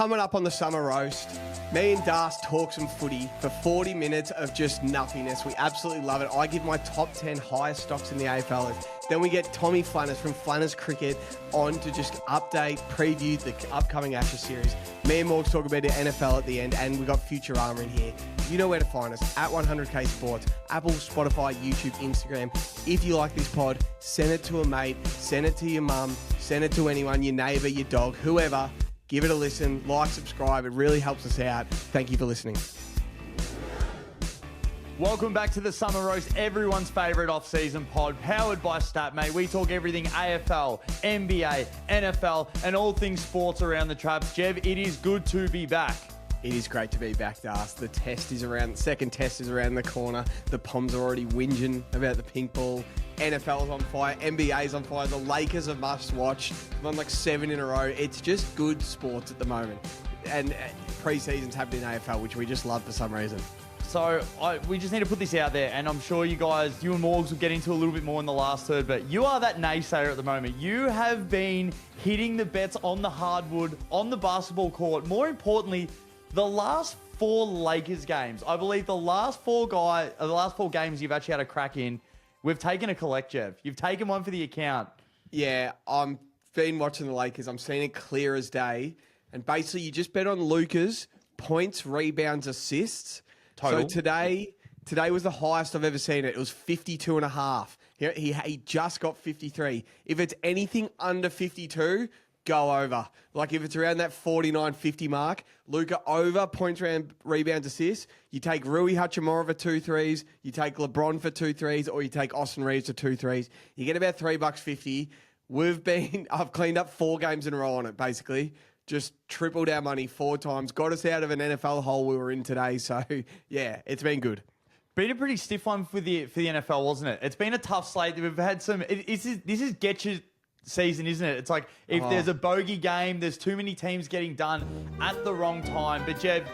Coming up on the summer roast, me and Das talk some footy for 40 minutes of just nothingness. We absolutely love it. I give my top 10 highest stocks in the AFL. Then we get Tommy Flannas from Flannas Cricket on to just update, preview the upcoming Ashes series. Me and Morgs talk about the NFL at the end, and we got Futurama in here. You know where to find us, at 100k Sports, Apple, Spotify, YouTube, Instagram. If you like this pod, send it to a mate, send it to your mum, send it to anyone, your neighbour, your dog, whoever. Give it a listen, like, subscribe. It really helps us out. Thank you for listening. Welcome back to the Summer Roast, everyone's favourite off-season pod, powered by StatMate. We talk everything AFL, NBA, NFL, and all things sports around the traps. Jev, it is good to be back. It is great to be back, Das. The second test is around the corner. The Poms are already whinging about the pink ball. NFL's on fire. NBA's on fire. The Lakers are must watch. They've won like 7 in a row. It's just good sports at the moment. And pre-season's happening in AFL, which we just love for some reason. So we just need to put this out there, and I'm sure you guys, you and Morgs will get into a little bit more in the last third, but you are that naysayer at the moment. You have been hitting the bets on the hardwood, on the basketball court. More importantly, the last 4 Lakers games, I believe the last 4 games you've actually had a crack in, we've taken a collect, Jev. You've taken one for the account. Yeah, I've been watching the Lakers. I'm seeing it clear as day. And basically, you just bet on Luka's points, rebounds, assists. Total. So today was the highest I've ever seen it. It was 52.5. He just got 53. If it's anything under 52, go over. Like if it's around that 49, 50 mark, Luka over points, rebounds, assists. You take Rui Hachimura for 2 threes, you take LeBron for 2 threes, or you take Austin Reeves for 2 threes. You get about $3.50. I've cleaned up 4 games in a row on it, basically. Just tripled our money 4 times. Got us out of an NFL hole we were in today. So yeah, it's been good. Been a pretty stiff one for the NFL, wasn't it? It's been a tough slate. We've had some. This is get your season, isn't it? It's like if there's a bogey game, there's too many teams getting done at the wrong time. But Jev,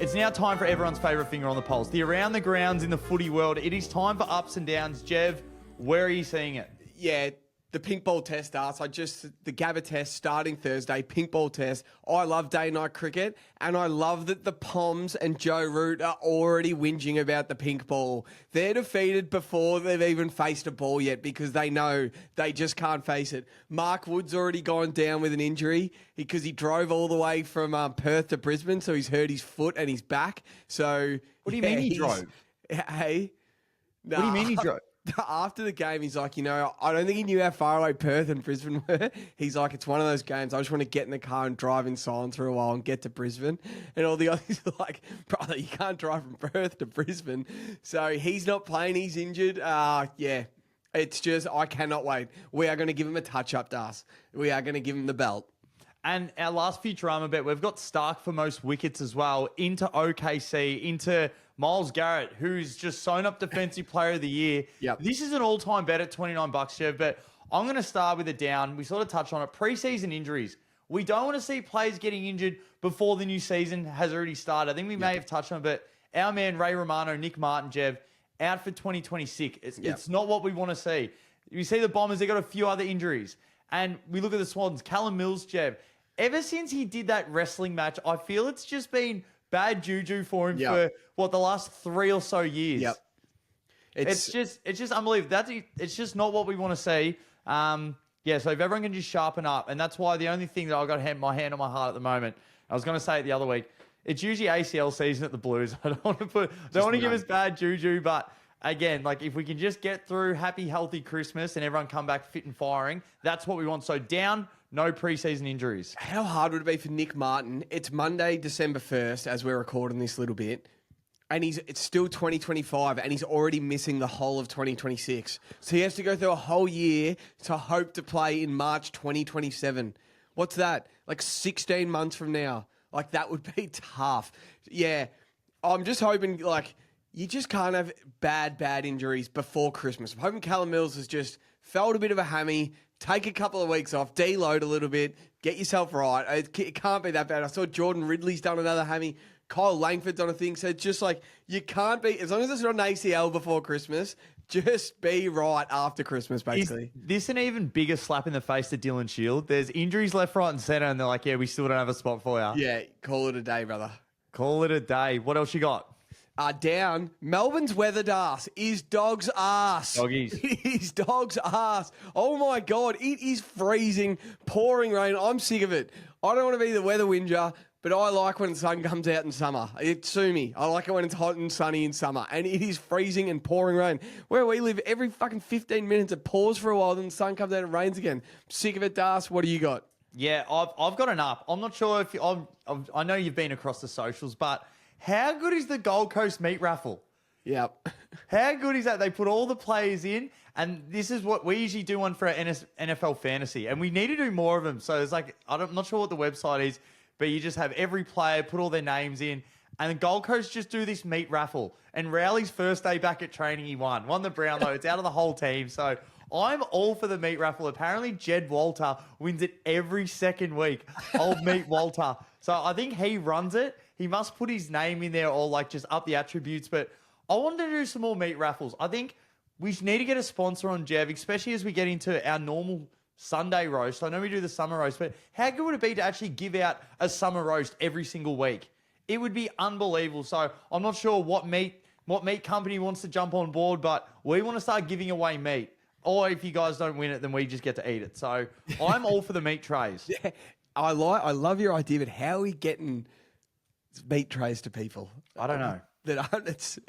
it's now time for everyone's favourite finger on the pulse. The around the grounds in the footy world. It is time for ups and downs. Jev, where are you seeing it? Yeah, the pink ball test starts. The Gabba test starting Thursday, pink ball test. I love day-night cricket, and I love that the Poms and Joe Root are already whinging about the pink ball. They're defeated before they've even faced a ball yet because they know they just can't face it. Mark Wood's already gone down with an injury because he drove all the way from Perth to Brisbane, so he's hurt his foot and his back. So what do you mean he drove? Hey? What do you mean he drove? After the game, he's like, I don't think he knew how far away Perth and Brisbane were. He's like, it's one of those games. I just want to get in the car and drive in silence for a while and get to Brisbane. And all the others are like, brother, you can't drive from Perth to Brisbane. So he's not playing. He's injured. Yeah, it's just, I cannot wait. We are going to give him a touch-up, Das. We are going to give him the belt. And our last Futurama bet, we've got Stark for most wickets as well, into OKC, into Miles Garrett, who's just sewn up Defensive Player of the Year. Yep. This is an all-time bet at $29, Jev, but I'm going to start with a down. We sort of touched on it. Pre-season injuries. We don't want to see players getting injured before the new season has already started. I think we may have touched on it, but our man Ray Romano, Nick Martin, Jev, out for 2026. It's not what we want to see. You see the Bombers, they got a few other injuries. And we look at the Swans, Callum Mills, Jev. Ever since he did that wrestling match, I feel it's just been bad juju for him for the last 3 or so years. Yep. It's just unbelievable. It's just not what we want to see. So if everyone can just sharpen up, and that's why the only thing that I've got my hand on my heart at the moment, I was going to say it the other week, it's usually ACL season at the Blues. I don't want to give us bad juju, but again, like if we can just get through happy, healthy Christmas and everyone come back fit and firing, that's what we want. So down, no preseason injuries. How hard would it be for Nick Martin? It's Monday, December 1st, as we're recording this little bit, and it's still 2025, and he's already missing the whole of 2026. So he has to go through a whole year to hope to play in March 2027. What's that? Like 16 months from now. Like that would be tough. Yeah, I'm just hoping you just can't have bad injuries before Christmas. I'm hoping Callum Mills has just felt a bit of a hammy. Take a couple of weeks off, deload a little bit, get yourself right. It can't be that bad. I saw Jordan Ridley's done another hammy. Kyle Langford's on a thing. So it's just like, you can't be, as long as it's not an ACL before Christmas, Just be right after Christmas, basically. Is this an even bigger slap in the face to Dylan Shield? There's injuries left, right, and centre, and they're like, yeah, we still don't have a spot for you. Yeah, call it a day, brother. Call it a day. What else you got? Down. Melbourne's weather, Das, is dog's ass. Doggies. It is dog's ass. Oh, my God. It is freezing, pouring rain. I'm sick of it. I don't want to be the weather whinger, but I like when the sun comes out in summer. Sue me. I like it when it's hot and sunny in summer. And it is freezing and pouring rain. Where we live, every fucking 15 minutes it pours for a while, then the sun comes out and it rains again. Sick of it, Das. What do you got? Yeah, I've got an up. I'm not sure if I know you've been across the socials, but how good is the Gold Coast meat raffle? Yep. How good is that? They put all the players in, and this is what we usually do one for our NFL fantasy, and we need to do more of them. So it's like, I'm not sure what the website is, but you just have every player put all their names in, and the Gold Coast just do this meat raffle. And Rowley's first day back at training, he won the Brownlow. It's out of the whole team, so I'm all for the meat raffle. Apparently, Jed Walter wins it every second week. Old meat Walter. So I think he runs it. He must put his name in there or like just up the attributes. But I wanted to do some more meat raffles. I think we need to get a sponsor on Jev, especially as we get into our normal Sunday roast. I know we do the summer roast, but how good would it be to actually give out a summer roast every single week? It would be unbelievable. So I'm not sure what meat company wants to jump on board, but we want to start giving away meat. Or if you guys don't win it, then we just get to eat it. So I'm all for the meat trays. Yeah, I love your idea, but how are we getting meat trays to people? I don't know.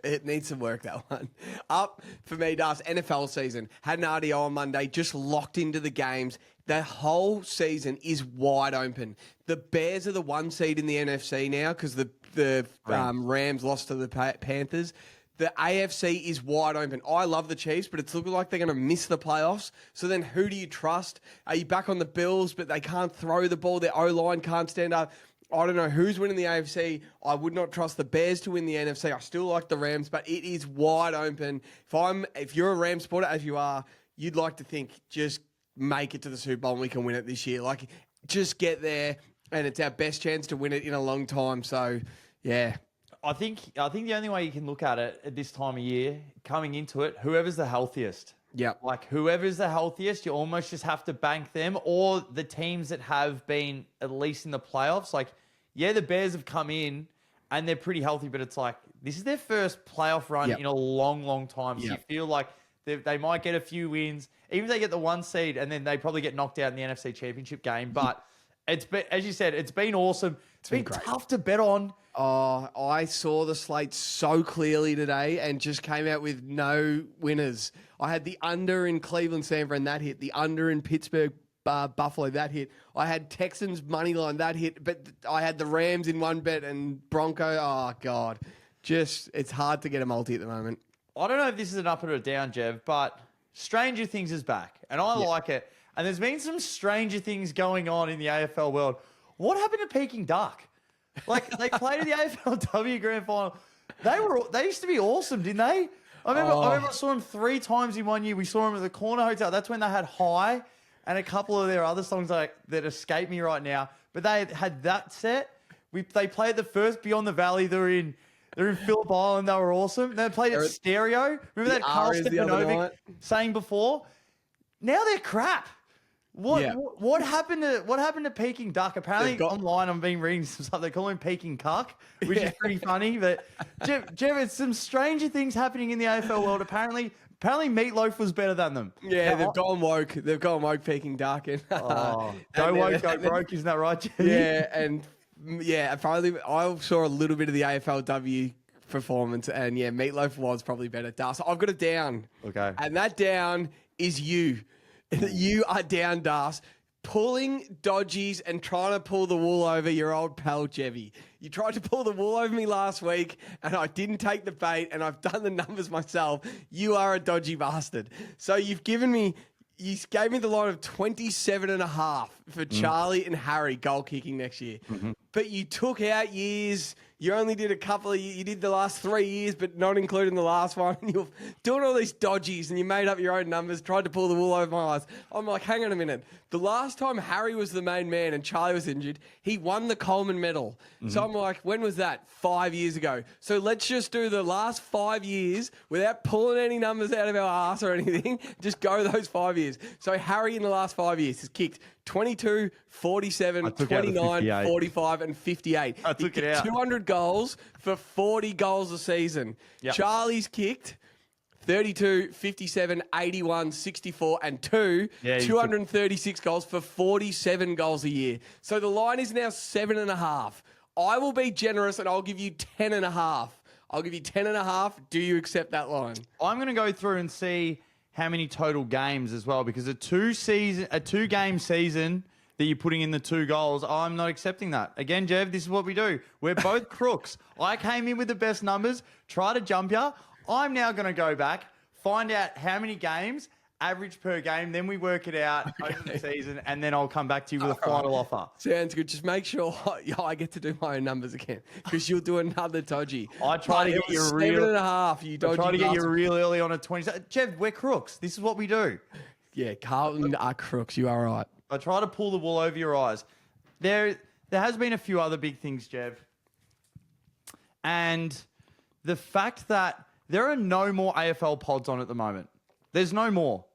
It needs some work, that one. Up for me, Das. NFL season. Had an RDO on Monday, just locked into the games. The whole season is wide open. The Bears are the 1 seed in the NFC now because the Rams lost to the Panthers. The AFC is wide open. I love the Chiefs, but it's looking like they're going to miss the playoffs. So then who do you trust? Are you back on the Bills, but they can't throw the ball? Their O-line can't stand up. I don't know who's winning the AFC. I would not trust the Bears to win the NFC. I still like the Rams, but it is wide open. If you're a Rams supporter, as you are, you'd like to think just make it to the Super Bowl and we can win it this year. Like, just get there, and it's our best chance to win it in a long time. So, yeah. I think the only way you can look at it at this time of year, coming into it, whoever's the healthiest. Yeah. Like, whoever's the healthiest, you almost just have to bank them, or the teams that have been at least in the playoffs. Like, yeah, the Bears have come in and they're pretty healthy, but it's like, this is their first playoff run in a long, long time. So you feel like they might get a few wins, even if they get the 1 seed, and then they probably get knocked out in the NFC Championship game. But it's been, as you said, it's been awesome. It's been tough to bet on. Oh, I saw the slate so clearly today and just came out with no winners. I had the under in Cleveland, San Fran, that hit. The under in Pittsburgh, Buffalo, that hit. I had Texans money line, that hit. But I had the Rams in one bet and Bronco. Oh, God. It's hard to get a multi at the moment. I don't know if this is an up or a down, Jev, but Stranger Things is back. And I like it. And there's been some stranger things going on in the AFL world. What happened to Peking Duck? Like, they played in the AFLW Grand Final. They used to be awesome, didn't they? I remember I saw them 3 times in 1 year. We saw them at the Corner Hotel. That's when they had High and a couple of their other songs that escape me right now. But they had that set. They played the first Beyond the Valley. They're in Phillip Island. They were awesome. They played at Stereo. Remember that Carl Stefanovic saying before? Now they're crap. What happened to Peking Duck? Apparently online I'm been reading some stuff. They call him Peking Cuck, which is pretty funny. But Jev, it's some stranger things happening in the AFL world. Apparently Meatloaf was better than them. Yeah, they've gone woke. They've gone woke, Peking Duck. And, go woke, go broke. Isn't that right, Jev? Yeah, and apparently I saw a little bit of the AFLW performance, and Meatloaf was probably better. Das, I've got a down. Okay. And that down is you. You are down, Das, pulling dodgies and trying to pull the wool over your old pal, Jevy. You tried to pull the wool over me last week, and I didn't take the bait, and I've done the numbers myself. You are a dodgy bastard. So you gave me the line of 27.5 for Charlie and Harry goal kicking next year. Mm-hmm. But you took out years. You only did a couple of, you did the last 3 years, but not including the last one. You're doing all these dodgies and you made up your own numbers, tried to pull the wool over my eyes. I'm like, hang on a minute. The last time Harry was the main man and Charlie was injured, he won the Coleman medal. So I'm like, when was that? 5 years ago. So let's just do the last 5 years without pulling any numbers out of our ass or anything. Just go those 5 years. So Harry in the last 5 years has kicked 22, 47, 29, 45 and 58. I took it out. 200 goals for 40 goals a season. Yep. Charlie's kicked 32, 57, 81, 64 and 2. 236 goals for 47 goals a year. So the line is now 7.5. I will be generous and I'll give you 10.5. I'll give you 10.5. Do you accept that line? I'm going to go through and see how many total games as well, because a 2-game season that you're putting in the 2 goals, I'm not accepting that. Again, Jev, this is what we do. We're both crooks. I came in with the best numbers, try to jump you. I'm now going to go back, find out how many games, average per game, then we work it out over the season, and then I'll come back to you with a final offer. Sounds good. Just make sure I get to do my own numbers again, because you'll do another dodgy. I try to get you real 7.5. You dodgy. I try to get you bastard. real early on a 20. Jev, we're crooks. This is what we do. Yeah, Carlton are crooks. You are right. I try to pull the wool over your eyes. There has been a few other big things, Jev. And the fact that there are no more AFL pods on at the moment. There's no more.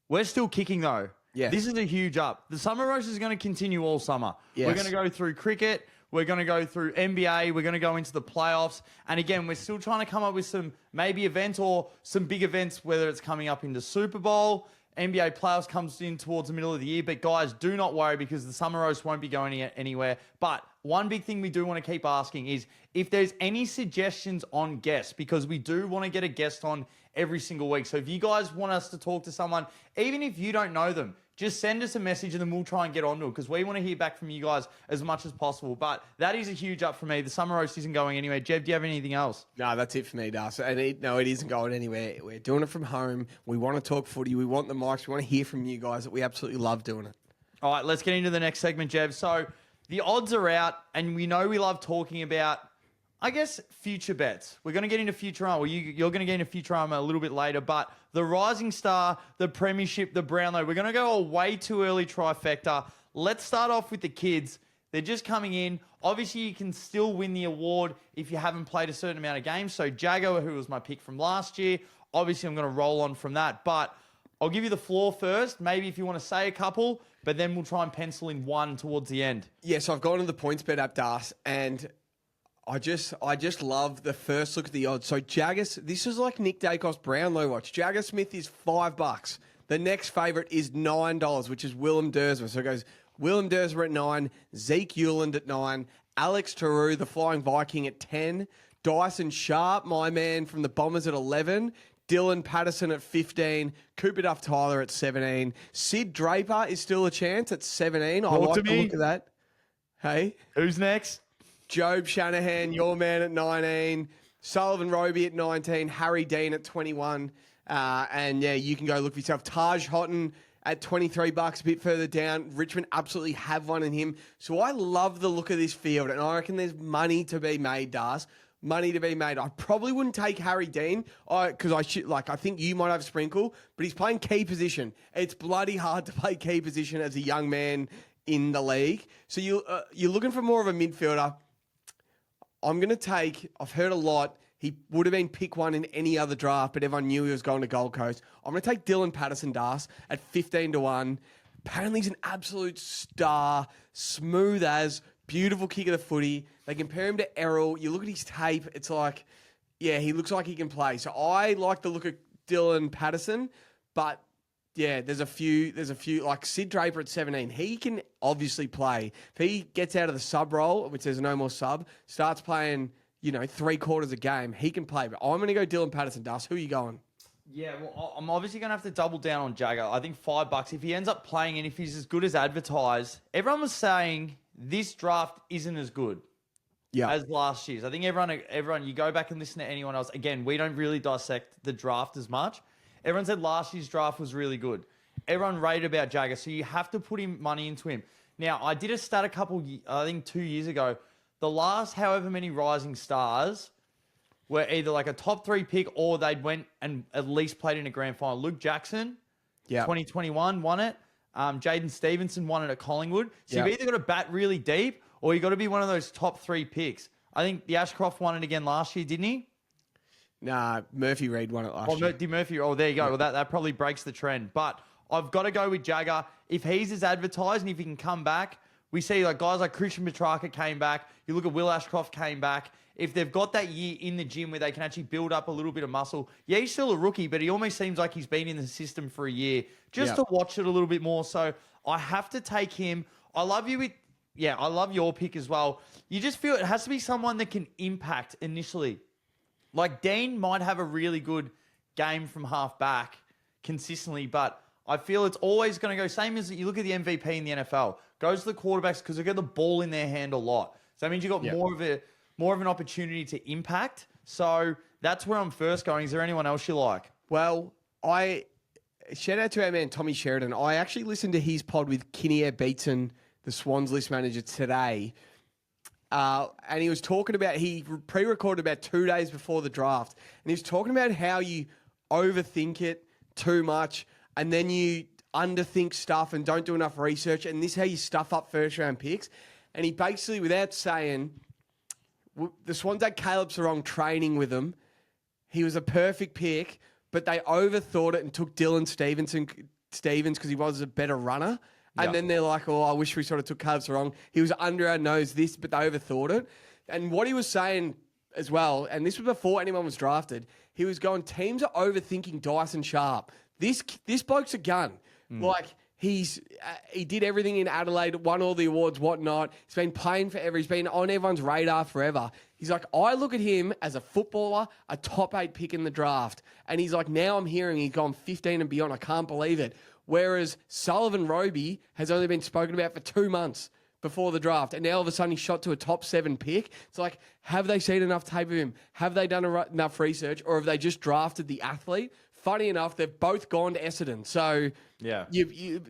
We're still kicking, though. Yeah. This is a huge up. The summer roast is going to continue all summer. Yes. We're going to go through cricket. We're going to go through NBA. We're going to go into the playoffs. And again, we're still trying to come up with some maybe events or some big events, whether it's coming up into Super Bowl. NBA playoffs comes in towards the middle of the year. But guys, do not worry, because the summer roast won't be going anywhere. But one big thing we do want to keep asking is if there's any suggestions on guests, because we do want to get a guest on every single week. So if you guys want us to talk to someone, even if you don't know them, just send us a message and then we'll try and get onto it, because we want to hear back from you guys as much as possible. But that is a huge up for me. The summer roast isn't going anywhere. Jev, do you have anything else? No, that's it for me, Das. And it isn't going anywhere. We're doing it from home. We want to talk footy. We want the mics. We want to hear from you guys. We absolutely love doing it. All right, let's get into the next segment, Jev. So the odds are out, and we know we love talking about, I guess, future bets. We're going to get into Futurama. Well, you're going to get into Futurama a little bit later, but the Rising Star, the Premiership, the Brownlow, we're going to go a way too early trifecta. Let's start off with the kids. They're just coming in. Obviously, you can still win the award if you haven't played a certain amount of games. So Jago, who was my pick from last year, obviously I'm going to roll on from that. But I'll give you the floor first, maybe if you want to say a couple, but then we'll try and pencil in one towards the end. Yes, I've gone to the PointsBet app, Das, and I just love the first look at the odds. So Jagger, this is like Nick Dacos Brownlow watch. Jagger Smith is $5. The next favourite is $9, which is Willem Dersma. So it goes Willem Dersma at 9, Zeke Euland at 9, Alex Taru, the Flying Viking, at 10, Dyson Sharp, my man from the Bombers, at 11, Dylan Patterson at 15, Cooper Duff Tyler at 17, Sid Draper is still a chance at 17. I like the look of that. Hey? Who's next? Job Shanahan, your man at 19, Sullivan Roby at 19, Harry Dean at 21, and yeah, you can go look for yourself. Taj Houghton at $23, a bit further down. Richmond absolutely have one in him. So I love the look of this field, and I reckon there's money to be made, Das. Money to be made. I probably wouldn't take Harry Dean because I think you might have a sprinkle, but he's playing key position. It's bloody hard to play key position as a young man in the league. So you're looking for more of a midfielder. I'm going to take, I've heard a lot, he would have been pick one in any other draft, but everyone knew he was going to Gold Coast. I'm going to take Dylan Patterson, Das, at 15-1. Apparently he's an absolute star, smooth as, beautiful kick of the footy. They compare him to Errol. You look at his tape, it's like, yeah, he looks like he can play. So I like the look of Dylan Patterson, but yeah, there's a few, like Sid Draper at 17. He can obviously play. If he gets out of the sub role, which there's no more sub, starts playing, 3/4 a game, he can play. But I'm going to go Dylan Patterson, Das. Who are you going? Yeah, well, I'm obviously going to have to double down on Jagger. I think $5, if he ends up playing and if he's as good as advertised, everyone was saying this draft isn't as good as last year's. I think everyone, you go back and listen to anyone else. Again, we don't really dissect the draft as much. Everyone said last year's draft was really good. Everyone raved about Jagger, so you have to put money into him. Now, I did a stat I think 2 years ago. the last however many rising stars were either like a top 3 pick or they'd went and at least played in a grand final. Luke Jackson, 2021, won it. Jaden Stevenson won it at Collingwood. So you've either got to bat really deep or you've got to be one of those top 3 picks. I think the Ashcroft won it again last year, didn't he? Nah, Murphy Reid won it last year. Did Murphy? Oh, there you go. Well, that probably breaks the trend. But I've got to go with Jagger. If he's as advertised and if he can come back, we see like guys like Christian Petrarca came back. You look at Will Ashcroft came back. If they've got that year in the gym where they can actually build up a little bit of muscle, yeah, he's still a rookie, but he almost seems like he's been in the system for a year just to watch it a little bit more. So I have to take him. I love you with, I love your pick as well. You just feel it has to be someone that can impact initially. Like Dean might have a really good game from half back consistently, but I feel it's always going to go same as you look at the MVP in the NFL. Goes to the quarterbacks because they get the ball in their hand a lot. So that means you've got more of an opportunity to impact. So that's where I'm first going. Is there anyone else you like? Well, shout out to our man Tommy Sheridan. I actually listened to his pod with Kinnear Beatson, the Swans list manager, today. And he was talking about, he pre-recorded about 2 days before the draft. And he was talking about how you overthink it too much and then you underthink stuff and don't do enough research. And this is how you stuff up first round picks. And he basically, without saying, the Swans had Caleb Sarong training with them. He was a perfect pick, but they overthought it and took Dylan Stevens because he was a better runner. And then they're like, oh, I wish we sort of took Caleb Sarong. He was under our nose but they overthought it. And what he was saying as well, and this was before anyone was drafted, he was going, teams are overthinking Dyson Sharp. This bloke's a gun. Like, he did everything in Adelaide, won all the awards, whatnot. He's been playing forever. He's been on everyone's radar forever. He's like, I look at him as a footballer, a top 8 pick in the draft. And he's like, now I'm hearing he's gone 15 and beyond. I can't believe it. Whereas Sullivan Roby has only been spoken about for 2 months before the draft. And now all of a sudden he's shot to a top 7 pick. It's like, have they seen enough tape of him? Have they done enough research? Or have they just drafted the athlete? Funny enough, they've both gone to Essendon. So you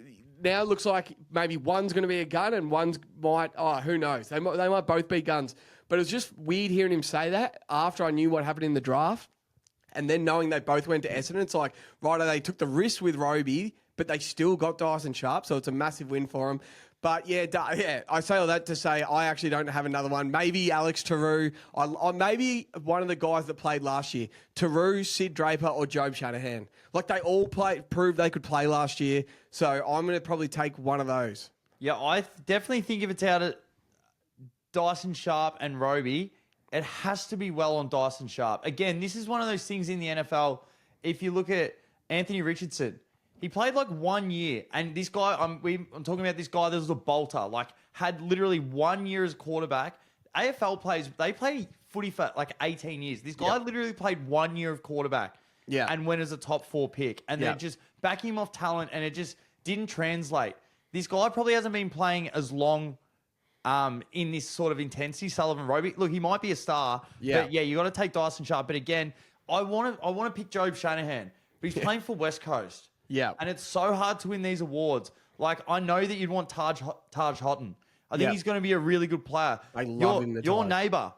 now it looks like maybe one's going to be a gun and one's might, who knows? They might both be guns. But it was just weird hearing him say that after I knew what happened in the draft. And then knowing they both went to Essendon, it's like, right, they took the risk with Roby, but they still got Dyson Sharp, so it's a massive win for them. But I say all that to say I actually don't have another one. Maybe Alex Taru, maybe one of the guys that played last year. Taru, Sid Draper, or Job Shanahan. Like they all proved they could play last year, so I'm going to probably take one of those. Yeah, I definitely think if it's out of Dyson Sharp and Roby, it has to be well on Dyson Sharp. Again, this is one of those things in the NFL. If you look at Anthony Richardson, he played like 1 year, and this guy, I'm talking about this guy that was a bolter, like had literally 1 year as quarterback. AFL players, they play footy for like 18 years. This guy literally played 1 year of quarterback and went as a top 4 pick. And they're just backing him off talent, and it just didn't translate. This guy probably hasn't been playing as long in this sort of intensity. Sullivan Roby, look, he might be a star, but you got to take Dyson Sharp. But again, I want to pick Job Shanahan, but he's playing for West Coast. Yeah. And it's so hard to win these awards. Like, I know that you'd want Taj Houghton. I think he's going to be a really good player. I love him. Your neighbour,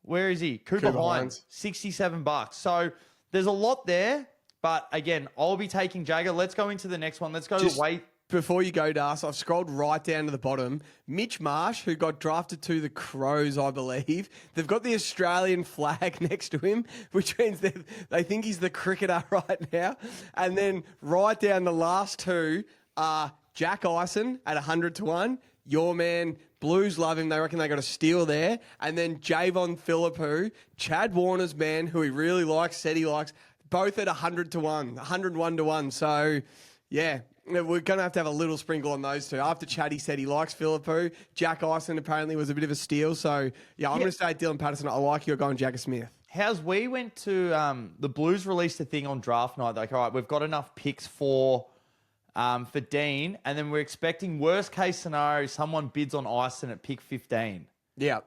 where is he? Cooper Hines, $67. So there's a lot there. But again, I'll be taking Jagger. Let's go into the next one. Let's go to weight. Before you go, Das, I've scrolled right down to the bottom. Mitch Marsh, who got drafted to the Crows, I believe. They've got the Australian flag next to him, which means they think he's the cricketer right now. And then right down the last two are Jack Ison at 100-1. Your man, Blues love him. They reckon they got a steal there. And then Javon Philippou, Chad Warner's man, who he really likes, said he likes, both at 100-1, 101-1. So, yeah. We're going to have a little sprinkle on those two. After Chatty said he likes Philippou, Jack Ison apparently was a bit of a steal. So, I'm going to say Dylan Patterson. I like you going Jagger Smith. We went to the Blues released a thing on draft night. Like, all right, we've got enough picks for Dean, and then we're expecting worst case scenario, someone bids on Ison at pick 15. Yeah.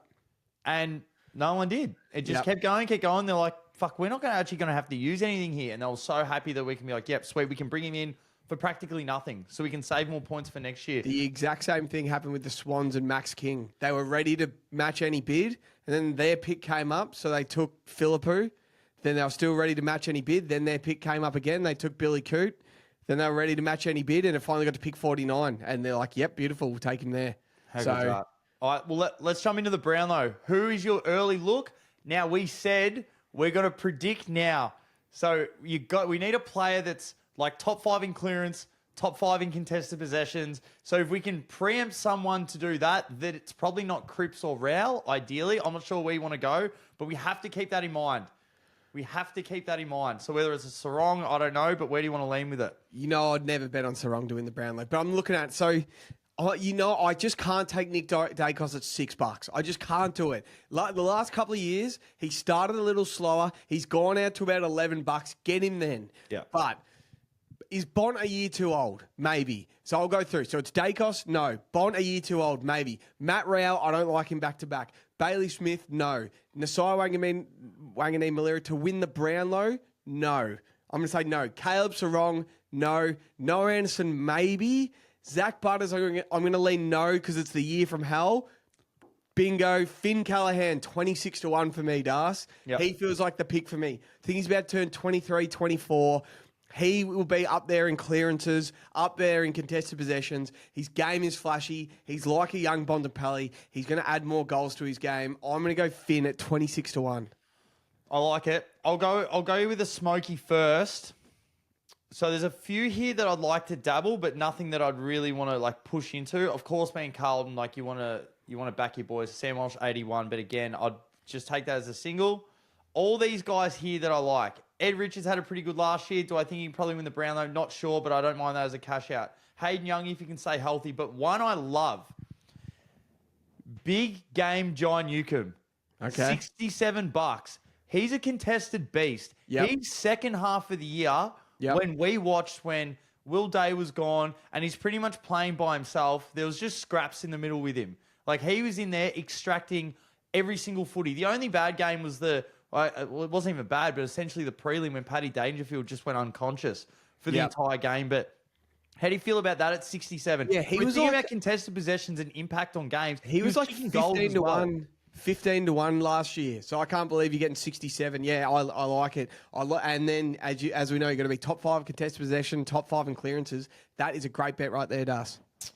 And no one did. It just kept going. They're like, fuck, we're not actually going to have to use anything here. And they were so happy that we can be like, yep, sweet, we can bring him in for practically nothing, so we can save more points for next year. The exact same thing happened with the Swans and Max King. They were ready to match any bid, and then their pick came up, so they took Philippou. Then they were still ready to match any bid. Then their pick came up again. They took Billy Coote. Then they were ready to match any bid, and it finally got to pick 49. And they're like, yep, beautiful, we'll take him there. How good's that? All right, well, let's jump into the Brownlow. Who is your early look? Now, we said we're going to predict now. So we need a player that's like top 5 in clearance, top 5 in contested possessions. So if we can preempt someone to do that it's probably not Cripps or Rowell, ideally. I'm not sure where you want to go, but we have to keep that in mind. So whether it's a Sarong, I don't know, but where do you want to lean with it? I'd never bet on Sarong to win the Brownlow, but I'm looking at I just can't take Nick Dacos at $6. I just can't do it. Like the last couple of years, he started a little slower. He's gone out to about $11. Get him then. Yeah. But is Bont a year too old? Maybe. So I'll go through. So it's Dacos? No. Bont a year too old? Maybe. Matt Rowell, I don't like him back to back. Bailey Smith? No. Nasai Wanganeen-Malira to win the Brownlow? No. I'm going to say no. Caleb Sarong? No. Noah Anderson? Maybe. Zach Butters, I'm going to lean no because it's the year from hell. Bingo. Finn Callahan, 26-1 for me, Das. Yep. He feels like the pick for me. I think he's about to turn 23, 24. He will be up there in clearances, up there in contested possessions. His game is flashy. He's like a young Bontempelli. He's going to add more goals to his game. I'm going to go Finn at 26-1. I like it. I'll go with a smoky first. So there's a few here that I'd like to dabble, but nothing that I'd really want to like push into. Of course, being Carlton, like you want to back your boys. Sam Walsh 81, but again, I'd just take that as a single. All these guys here that I like. Ed Richards had a pretty good last year. Do I think he can probably win the Brownlow? Not sure, but I don't mind that as a cash out. Hayden Young, if he can stay healthy, but one I love. Big game John Newcomb. Okay. $67. He's a contested beast. Yep. He's second half of the year. Yep. When we watched when Will Day was gone and he's pretty much playing by himself, there was just scraps in the middle with him. Like he was in there extracting every single footy. The only bad game was it wasn't even bad, but essentially the prelim when Paddy Dangerfield just went unconscious for the entire game. But how do you feel about that at 67? Yeah, he was thinking about contested possessions and impact on games. He was like kicking goals 15 as to well. 1. 15-1 last year, so I can't believe you're getting 67. Yeah, I like it. And then as we know, you're going to be top 5 contested possession, top 5 in clearances. That is a great bet right there, Das. Do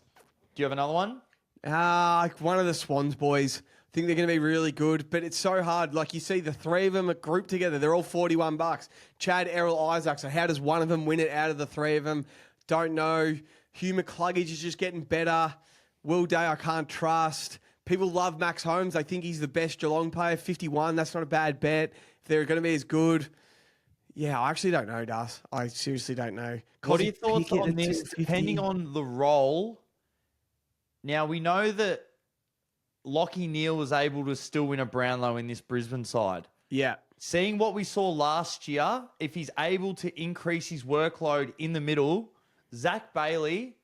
you have another one? One of the Swans boys. I think they're going to be really good, but it's so hard. Like you see, the three of them are grouped together. They're all $41. Chad, Errol, Isaac. So how does one of them win it out of the three of them? Don't know. Hugh McCluggage is just getting better. Will Day, I can't trust. People love Max Holmes. They think he's the best Geelong player. 51, that's not a bad bet. If they're going to be as good. Yeah, I actually don't know, Das. I seriously don't know. What are your thoughts on this, depending on the role? Now, we know that Lockie Neal was able to still win a Brownlow in this Brisbane side. Yeah. Seeing what we saw last year, if he's able to increase his workload in the middle, Zach Bailey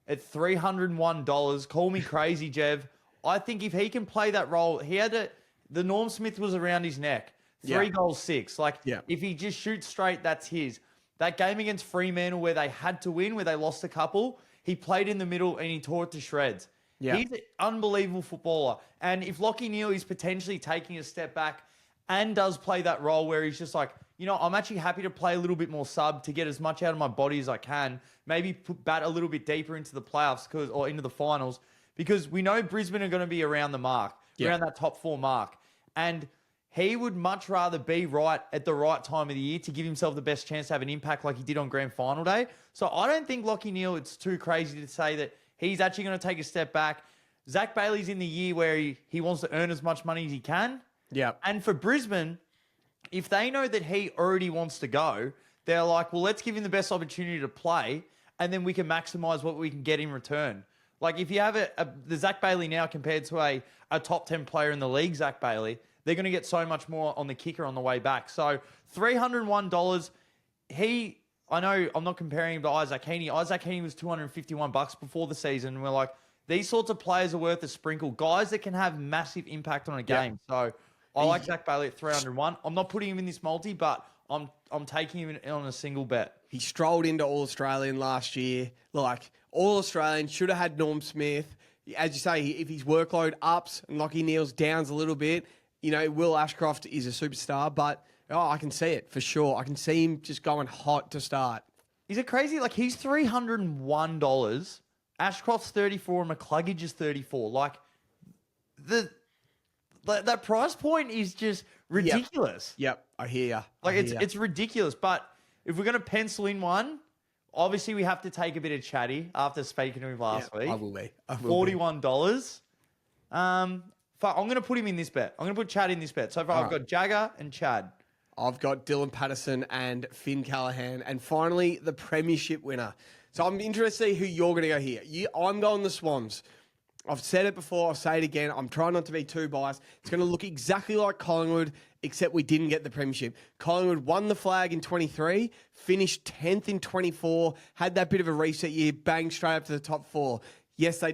at $301, call me crazy, Jev. I think if he can play that role, the Norm Smith was around his neck. 3 goals, 6. If he just shoots straight, that's his. That game against Fremantle where they had to win, where they lost a couple, he played in the middle and he tore it to shreds. Yeah. He's an unbelievable footballer. And if Lockie Neal is potentially taking a step back and does play that role where he's just like, I'm actually happy to play a little bit more sub to get as much out of my body as I can, maybe bat a little bit deeper into the playoffs or into the finals, because we know Brisbane are going to be around the mark, around that top 4 mark. And he would much rather be right at the right time of the year to give himself the best chance to have an impact like he did on grand final day. So I don't think Lockie Neal, it's too crazy to say that he's actually going to take a step back. Zach Bailey's in the year where he wants to earn as much money as he can. Yeah. And for Brisbane, if they know that he already wants to go, they're like, well, let's give him the best opportunity to play, and then we can maximize what we can get in return. Like if you have the Zach Bailey now compared to a top 10 player in the league, Zach Bailey, they're going to get so much more on the kicker on the way back. So $301, I know I'm not comparing him to Isaac Heaney. Isaac Heaney was $251 before the season. We're like, these sorts of players are worth a sprinkle. Guys that can have massive impact on a game. So I like Zach Bailey at $301. I'm not putting him in this multi, but I'm taking him on a single bet. He strolled into All-Australian last year. Like, All-Australian, should have had Norm Smith. As you say, if his workload ups and Lockie Neal's downs a little bit, Will Ashcroft is a superstar, but I can see it for sure. I can see him just going hot to start. Is it crazy? Like, he's $301. Ashcroft's 34 and McCluggage is 34. Like, that price point is just ridiculous. Yep, I hear you. Like, it's ridiculous. But if we're going to pencil in one, obviously we have to take a bit of chatty after speaking to him last week. I will be. $41. I'm going to put him in this bet. I'm going to put Chad in this bet. So far, I've got Jagger and Chad. I've got Dylan Patterson and Finn Callahan. And finally, the premiership winner. So I'm interested to see who you're going to go here. I'm going the Swans. I've said it before. I'll say it again. I'm trying not to be too biased. It's going to look exactly like Collingwood, except we didn't get the premiership. Collingwood won the flag in 23, finished 10th in 24, had that bit of a reset year, bang straight up to the top 4. Yes, they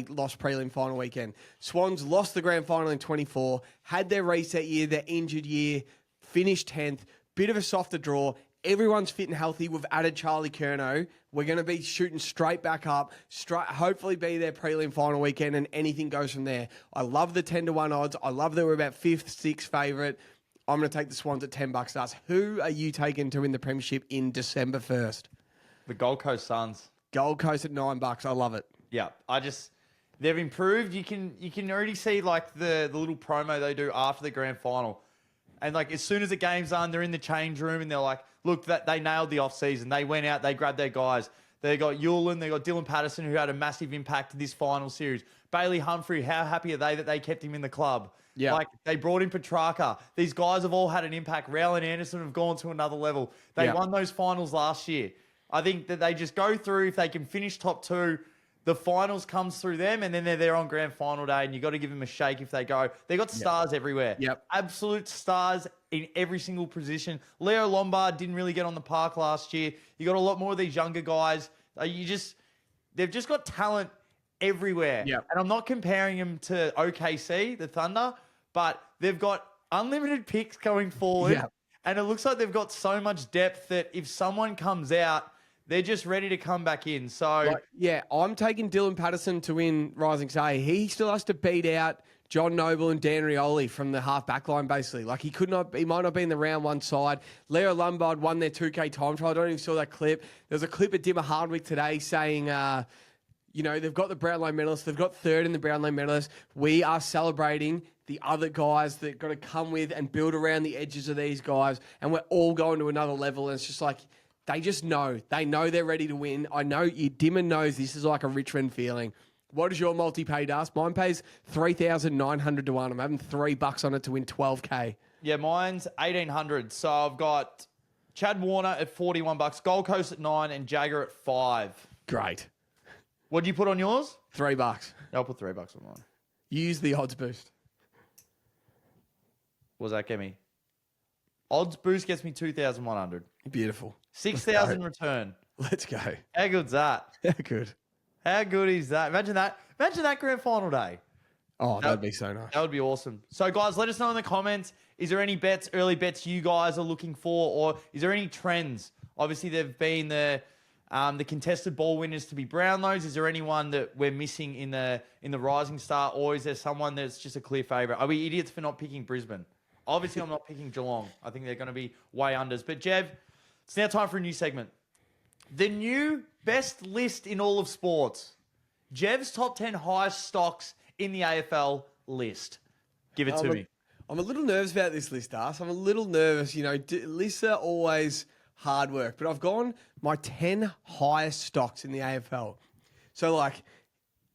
lost prelim final weekend. Swans lost the grand final in 24, had their reset year, their injured year, finished 10th, bit of a softer draw. Everyone's fit and healthy. We've added Charlie Curnow. We're going to be shooting straight back up, hopefully be their prelim final weekend, and anything goes from there. I love the 10-1 odds. I love that we're about 5th, 6th favourite. I'm going to take the Swans at $10 starts. Who are you taking to win the premiership in December 1st? The Gold Coast Suns. Gold Coast at $9. I love it. Yeah, they've improved. You can already see like the little promo they do after the grand final. And like as soon as the game's on, they're in the change room and they're like, look, that they nailed the offseason. They went out, they grabbed their guys. They got Hewlin, they got Dylan Patterson, who had a massive impact in this final series. Bailey Humphrey, how happy are they that they kept him in the club? Yeah. Like they brought in Petrarca. These guys have all had an impact. Rail and Anderson have gone to another level. They won those finals last year. I think that they just go through, if they can finish top 2, the finals comes through them, and then they're there on grand final day, and you got to give them a shake if they go. They got stars everywhere. Yep. Absolute stars in every single position. Leo Lombard didn't really get on the park last year. You got a lot more of these younger guys. They've just got talent everywhere. Yep. And I'm not comparing them to OKC, the Thunder, but they've got unlimited picks going forward. Yep. And it looks like they've got so much depth that if someone comes out, they're just ready to come back in. So I'm taking Dylan Patterson to win Rising Star. He still has to beat out John Noble and Dan Rioli from the half back line, basically. Like he might not be in the round 1 side. Leo Lombard won their 2K time trial. I don't even saw that clip. There's a clip of Dimmer Hardwick today saying, they've got the Brownlow medalists. They've got 3rd in the Brownlow medalists. We are celebrating the other guys that got to come with and build around the edges of these guys. And we're all going to another level. And it's just like, they just know. They know they're ready to win. I know Dimmer knows this is like a Richmond feeling. What does your multi-pay, Das? Mine pays $3,900 to 1. I'm having $3 on it to win $12K. Yeah, mine's $1,800. So I've got Chad Warner at $41, Gold Coast at 9, and Jagger at 5. Great. What do you put on yours? $3. I'll put $3 on mine. Use the odds boost. What does that get me? Odds boost gets me 2,100. Beautiful. 6,000 return. Let's go. How good's that? Good. How good is that? Imagine that. Imagine that grand final day. Oh, that'd be so nice. That would be awesome. So, guys, let us know in the comments. Is there any early bets you guys are looking for, or is there any trends? Obviously, there've been the contested ball winners to be Brownlows. Is there anyone that we're missing in the Rising Star, or is there someone that's just a clear favourite? Are we idiots for not picking Brisbane? Obviously, I'm not picking Geelong. I think they're going to be way unders. But, Jev, it's now time for a new segment. The new best list in all of sports. Jev's top 10 highest stocks in the AFL list. Give it to me. I'm a little nervous about this list, Das. I'm a little nervous. Lists are always hard work. But I've gone my 10 highest stocks in the AFL. So,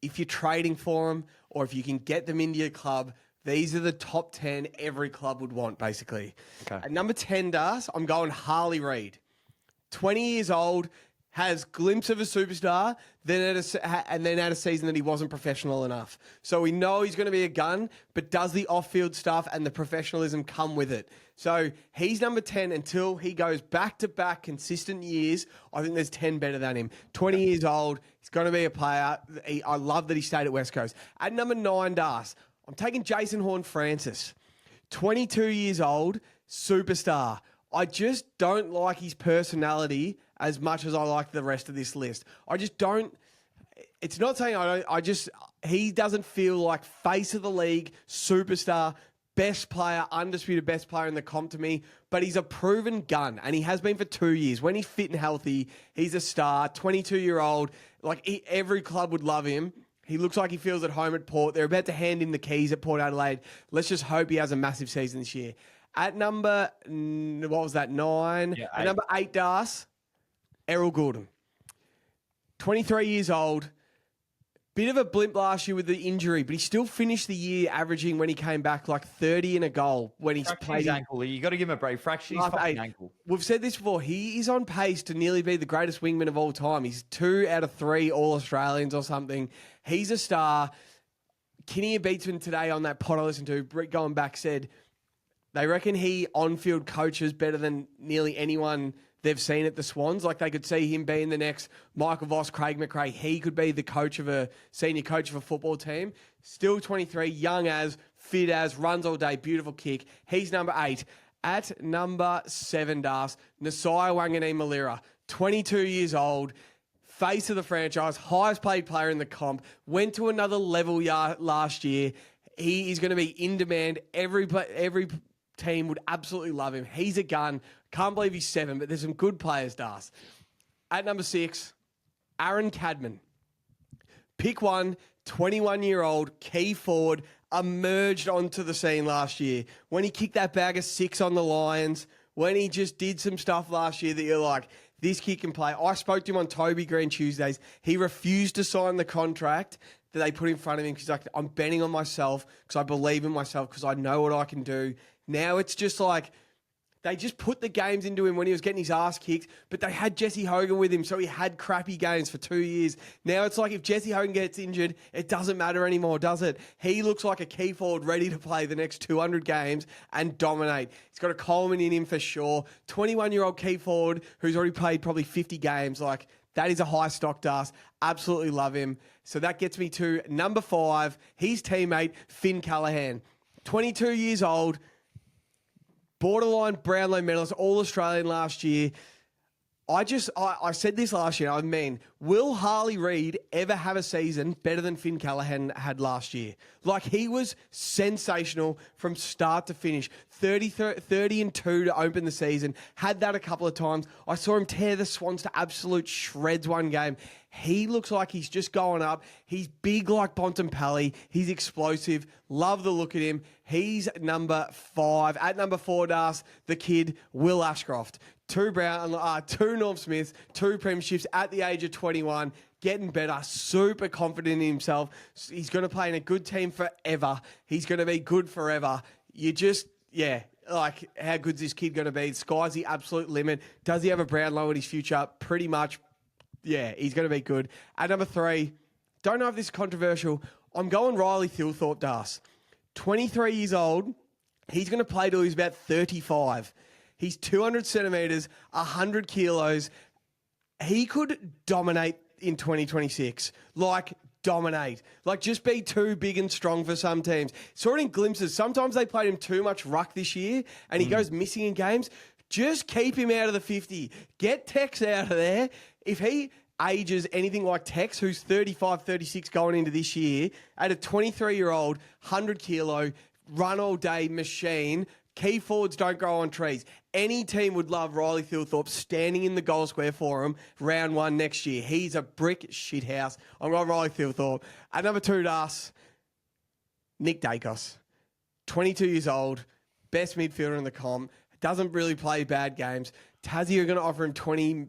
if you're trading for them or if you can get them into your club, these are the top 10 every club would want, basically. Okay. At number 10, Das, I'm going Harley Reid. 20 years old, has glimpse of a superstar, then had a season that he wasn't professional enough. So we know he's going to be a gun, but does the off-field stuff and the professionalism come with it? So he's number 10 until he goes back-to-back consistent years. I think there's 10 better than him. 20 years old, he's going to be a player. I love that he stayed at West Coast. At number 9, Das, I'm taking Jason Horn-Francis. 22 years old, superstar. I just don't like his personality as much as I like the rest of this list. I just don't. It's not saying I don't. He doesn't feel like face of the league, superstar, best player, undisputed best player in the comp to me. But he's a proven gun, and he has been for 2 years. When he's fit and healthy, he's a star. 22-year-old. Every club would love him. He looks like he feels at home at Port. They're about to hand him the keys at Port Adelaide. Let's just hope he has a massive season this year. At number, 9? Yeah, At number 8, Das, Errol Gordon. 23 years old. Bit of a blimp last year with the injury, but he still finished the year averaging when he came back 30 and a goal when he's Fractured played. his ankle. You got to give him a break. Fractured his fucking ankle. We've said this before. He is on pace to nearly be the greatest wingman of all time. He's 2 out of 3 All-Australians or something. He's a star. Kinnear Beatsman today on that pod I listened to, Britt going back, said they reckon he on-field coaches better than nearly anyone they've seen at the Swans. They could see him being the next Michael Voss, Craig McRae. He could be the senior coach of a football team. Still 23, young as, fit as, runs all day, beautiful kick. He's number 8. At number 7, Das, Nasiah Wanganeen-Malira, 22 years old, face of the franchise, highest paid player in the comp, went to another level last year. He is going to be in demand. Every team would absolutely love him. He's a gun. Can't believe he's 7, but there's some good players, Das. At number 6, Aaron Cadman. Pick 1, 21-year-old, key forward, emerged onto the scene last year. When he kicked that bag of 6 on the Lions, when he just did some stuff last year that you're like, this kid can play. I spoke to him on Toby Green Tuesdays. He refused to sign the contract that they put in front of him because he's like, I'm betting on myself because I believe in myself because I know what I can do. Now it's just they just put the games into him when he was getting his ass kicked, but they had Jesse Hogan with him, so he had crappy games for 2 years. Now it's if Jesse Hogan gets injured, it doesn't matter anymore, does it? He looks like a key forward ready to play the next 200 games and dominate. He's got a Coleman in him for sure. 21-year-old key forward who's already played probably 50 games. That is a high stock, Das. Absolutely love him. So that gets me to number 5, his teammate, Finn Callaghan. 22 years old, borderline Brownlow medalist, All-Australian last year. I said this last year, will Harley Reid ever have a season better than Finn Callaghan had last year? He was sensational from start to finish. 30-2 to open the season. Had that a couple of times. I saw him tear the Swans to absolute shreds one game. He looks like he's just going up. He's big like Bontempelli. He's explosive. Love the look at him. He's number 5. At number 4, Das, the kid, Will Ashcroft. 2 Norm Smiths, 2 premierships at the age of 21, getting better, super confident in himself. He's going to play in a good team forever. He's going to be good forever. How good's this kid going to be? Sky's the absolute limit. Does he have a Brownlow in his future? Pretty much, yeah, he's going to be good. At number 3, don't know if this is controversial. I'm going Riley Thilthorpe, Das. 23 years old. He's going to play till he's about 35. He's 200 centimetres, 100 kilos. He could dominate in 2026. Dominate. Just be too big and strong for some teams. Saw it in glimpses. Sometimes they played him too much ruck this year and he goes missing in games. Just keep him out of the 50. Get Tex out of there. If he ages anything like Tex, who's 35, 36 going into this year, at a 23-year-old, 100 kilo, run all day machine, key forwards don't grow on trees. Any team would love Riley Thilthorpe standing in the goal square for him round 1 next year. He's a brick shithouse. I'm going Riley Thilthorpe. At number 2, Das, Nick Dacos. 22 years old, best midfielder in the comp, doesn't really play bad games. Tassie are going to offer him 20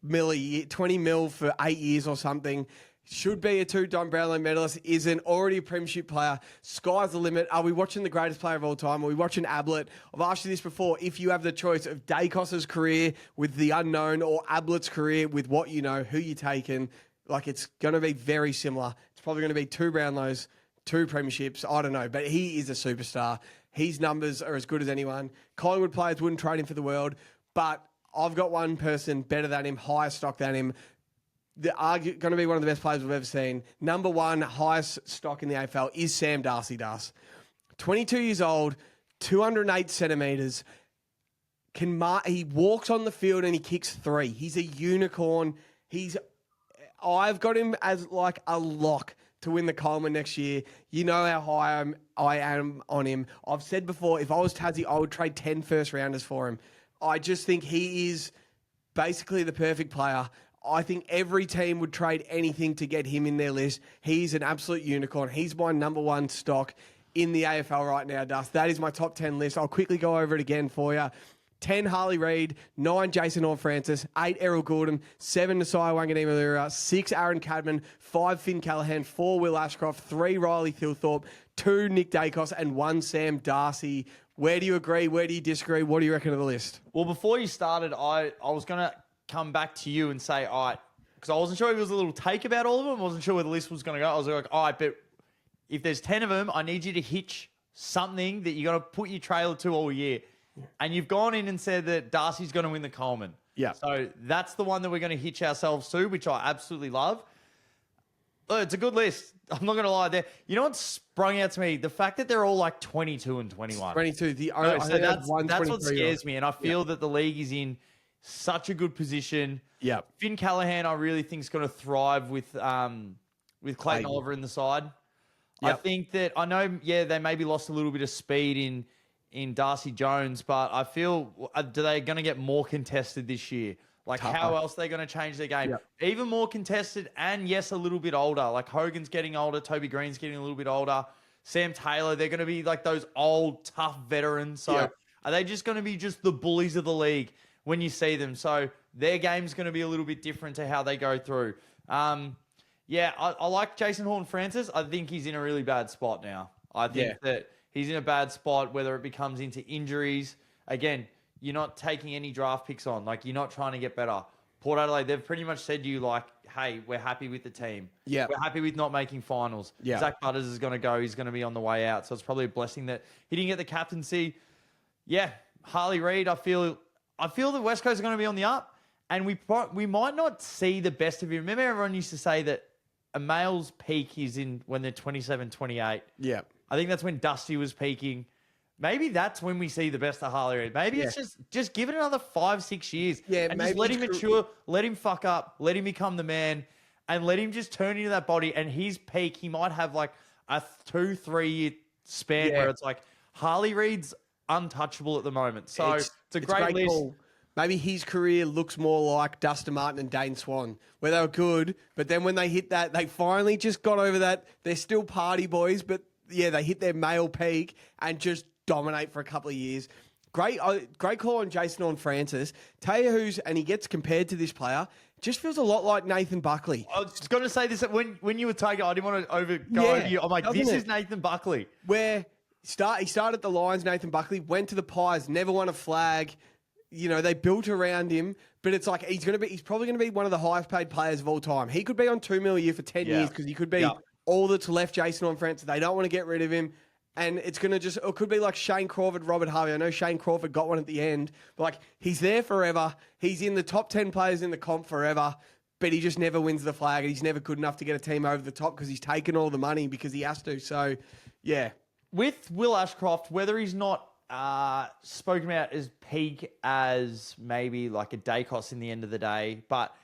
mil for 8 years or something. Should be a 2-time Brownlow medalist, isn't, already a premiership player. Sky's the limit. Are we watching the greatest player of all time? Are we watching Ablett? I've asked you this before. If you have the choice of Dacos's career with the unknown or Ablett's career with what you know, who you taking, it's going to be very similar. It's probably going to be 2 Brownlows, 2 premierships. I don't know, but he is a superstar. His numbers are as good as anyone. Collingwood players wouldn't trade him for the world, but I've got one person better than him, higher stock than him. They're going to be one of the best players we've ever seen. Number 1, highest stock in the AFL is Sam Darcy, Das. 22 years old, 208 centimetres, he walks on the field and he kicks 3. He's a unicorn. I've got him as like a lock to win the Coleman next year. You know how high I am on him. I've said before, if I was Tassie, I would trade 10 first rounders for him. I just think he is basically the perfect player. I think every team would trade anything to get him in their list. He's an absolute unicorn. He's my number 1 stock in the AFL right now, Dust. That is my top 10 list. I'll quickly go over it again for you. 10, Harley Reid. 9, Jason Horne-Francis. 8, Errol Gordon. 7, Nasiah Wanganima-Lira. 6, Aaron Cadman. 5, Finn Callaghan. 4, Will Ashcroft. 3, Riley Thilthorpe. 2, Nick Dacos. And 1, Sam Darcy. Where do you agree? Where do you disagree? What do you reckon of the list? Well, before you started, I was going to come back to you and say, all right, because I wasn't sure if it was a little take about all of them. I wasn't sure where the list was going to go. I was like, all right, but if there's 10 of them, I need you to hitch something that you're going to put your trailer to all year. And you've gone in and said that Darcy's going to win the Coleman. Yeah. So that's the one that we're going to hitch ourselves to, which I absolutely love. It's a good list. I'm not going to lie there. You know what sprung out to me? The fact that they're all like 22 and 21. 22. So that's what scares me. And I feel that the league is in such a good position. Yeah. Finn Callaghan, I really think, is going to thrive with Clayton Oliver in the side. Yep. I think that, I know, they maybe lost a little bit of speed in Darcy Jones, but I feel, do they going to get more contested this year? Like, tougher. How else are they going to change their game? Yep. Even more contested and, yes, a little bit older. Like, Hogan's getting older. Toby Green's getting a little bit older. Sam Taylor, they're going to be like those old, tough veterans. So are they just going to be just the bullies of the league when you see them? So their game's going to be a little bit different to how they go through. I like Jason Horne-Francis. I think he's in a really bad spot now. I think that he's in a bad spot, whether it becomes into injuries. Again, you're not taking any draft picks on. Like, you're not trying to get better. Port Adelaide, they've pretty much said to you, like, hey, we're happy with the team. Yeah. We're happy with not making finals. Yeah. Zach Butters is going to go. He's going to be on the way out. So it's probably a blessing that he didn't get the captaincy. Yeah, Harley Reid, I feel the West Coast are going to be on the up. And we might not see the best of him. Remember, everyone used to say that a male's peak is in when they're 27, 28. Yeah. I think that's when Dusty was peaking. Maybe that's when we see the best of Harley Reid. Maybe it's just give it another 5-6 years. Yeah, and just let him mature, let him fuck up, let him become the man, and let him just turn into that body. And his peak, he might have like a 2-3 year span where it's like Harley Reid's untouchable at the moment. So it's a great list. Call. Maybe his career looks more like Dustin Martin and Dane Swan, where they were good, but then when they hit that, they finally just got over that. They're still party boys, but they hit their male peak and just dominate for a couple of years. Great call on Jason Horne-Francis. Tell you and he gets compared to this player, just feels a lot like Nathan Buckley. I was going to say this when you were taking, I didn't want to go over you. I'm like, this is Nathan Buckley. Where he started at the Lions, Nathan Buckley, went to the Pies, never won a flag. You know, they built around him, but it's like he's probably going to be one of the highest paid players of all time. He could be on $2 million a year for 10 years because he could be all that's left Jason Horne-Francis. They don't want to get rid of him. And it could be like Shane Crawford, Robert Harvey. I know Shane Crawford got one at the end, but like he's there forever. He's in the top 10 players in the comp forever, but he just never wins the flag and he's never good enough to get a team over the top because he's taken all the money because he has to. So, yeah. With Will Ashcroft, whether he's not spoken about as peak as maybe like a Dacos in the end of the day, but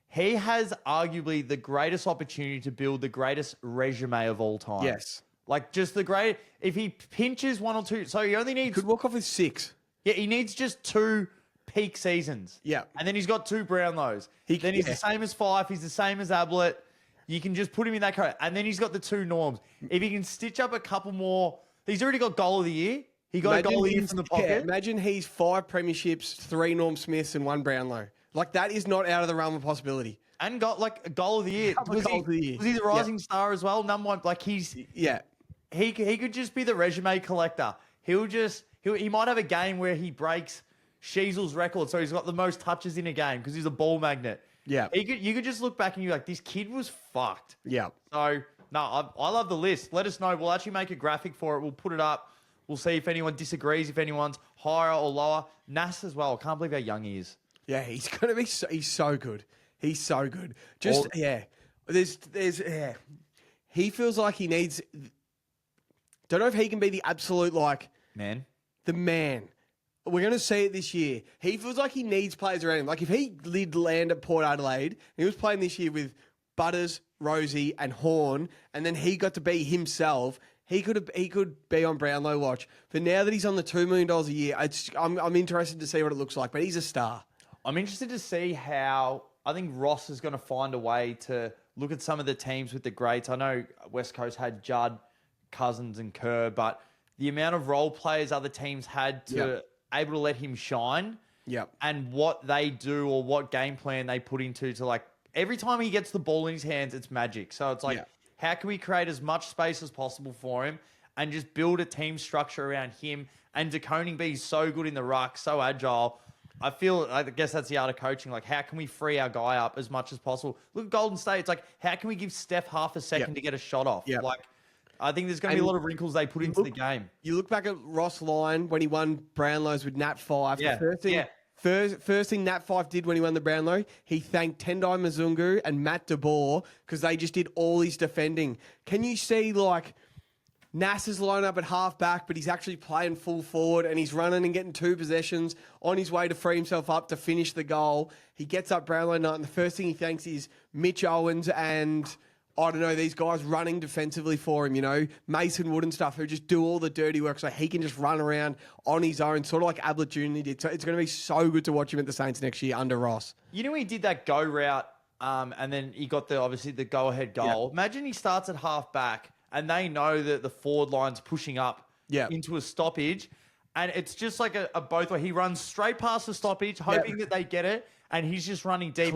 he has arguably the greatest opportunity to build the greatest resume of all time. Yes. Like just if he pinches 1 or 2, so he only needs... Could walk off with 6. Yeah, he needs just 2 peak seasons. Yeah. And then he's got 2 Brownlows. Then he's the same as Fife, he's the same as Ablett. You can just put him in that category. And then he's got the 2 norms. If he can stitch up a couple more... He's already got goal of the year. He got a goal of the year from the pocket. Yeah, imagine he's 5 premierships, 3 Norm Smiths and 1 Brownlow. Like that is not out of the realm of possibility. And got like a goal of the year. Was he the rising star as well? Number 1, like he's... Yeah. He could just be the resume collector. He might have a game where he breaks Sheasel's record, so he's got the most touches in a game because he's a ball magnet. Yeah. You could just look back and you're like, this kid was fucked. Yeah. So, no, I love the list. Let us know. We'll actually make a graphic for it. We'll put it up. We'll see if anyone disagrees, if anyone's higher or lower. Nas as well. I can't believe how young he is. Yeah, he's going to be he's so good. He's so good. He feels like he needs... Don't know if he can be the absolute, like... Man. The man. we're going to see it this year. He feels like he needs players around him. Like if he did land at Port Adelaide, he was playing this year with Butters, Rosie, and Horn, and then he got to be himself. He could be on Brownlow watch. But now that he's on the $2 million a year, I'm interested to see what it looks like. But he's a star. I'm interested to see how I think Ross is going to find a way to look at some of the teams with the greats. I know West Coast had Judd, Cousins, and Kerr, but the amount of role players other teams had to able to let him shine, and what they do or what game plan they put into to like every time he gets the ball in his hands, it's magic. So it's like, how can we create as much space as possible for him and just build a team structure around him? And De Koning being so good in the ruck, so agile. I guess that's the art of coaching. Like, how can we free our guy up as much as possible? Look at Golden State. It's like, how can we give Steph half a second to get a shot off? Like, I think there's going to be a lot of wrinkles they put into the game. You look back at Ross Lyon when he won Brownlows with Nat 5. The first thing Nat 5 did when he won the Brownlow, he thanked Tendai Mzungu and Matt DeBoer because they just did all his defending. Can you see, like, Nass's line up at half back, but he's actually playing full forward and he's running and getting 2 possessions on his way to free himself up to finish the goal. He gets up Brownlow night and the first thing he thanks is Mitch Owens and, I don't know, these guys running defensively for him, you know, Mason Wood and stuff who just do all the dirty work so he can just run around on his own, sort of like Ablett Jr. did. So it's going to be so good to watch him at the Saints next year under Ross. You know, he did that go route and then he got obviously the go-ahead goal. Imagine he starts at half back and they know that the forward line's pushing up into a stoppage. And it's just like a both way. He runs straight past the stoppage, hoping that they get it, and he's just running deep.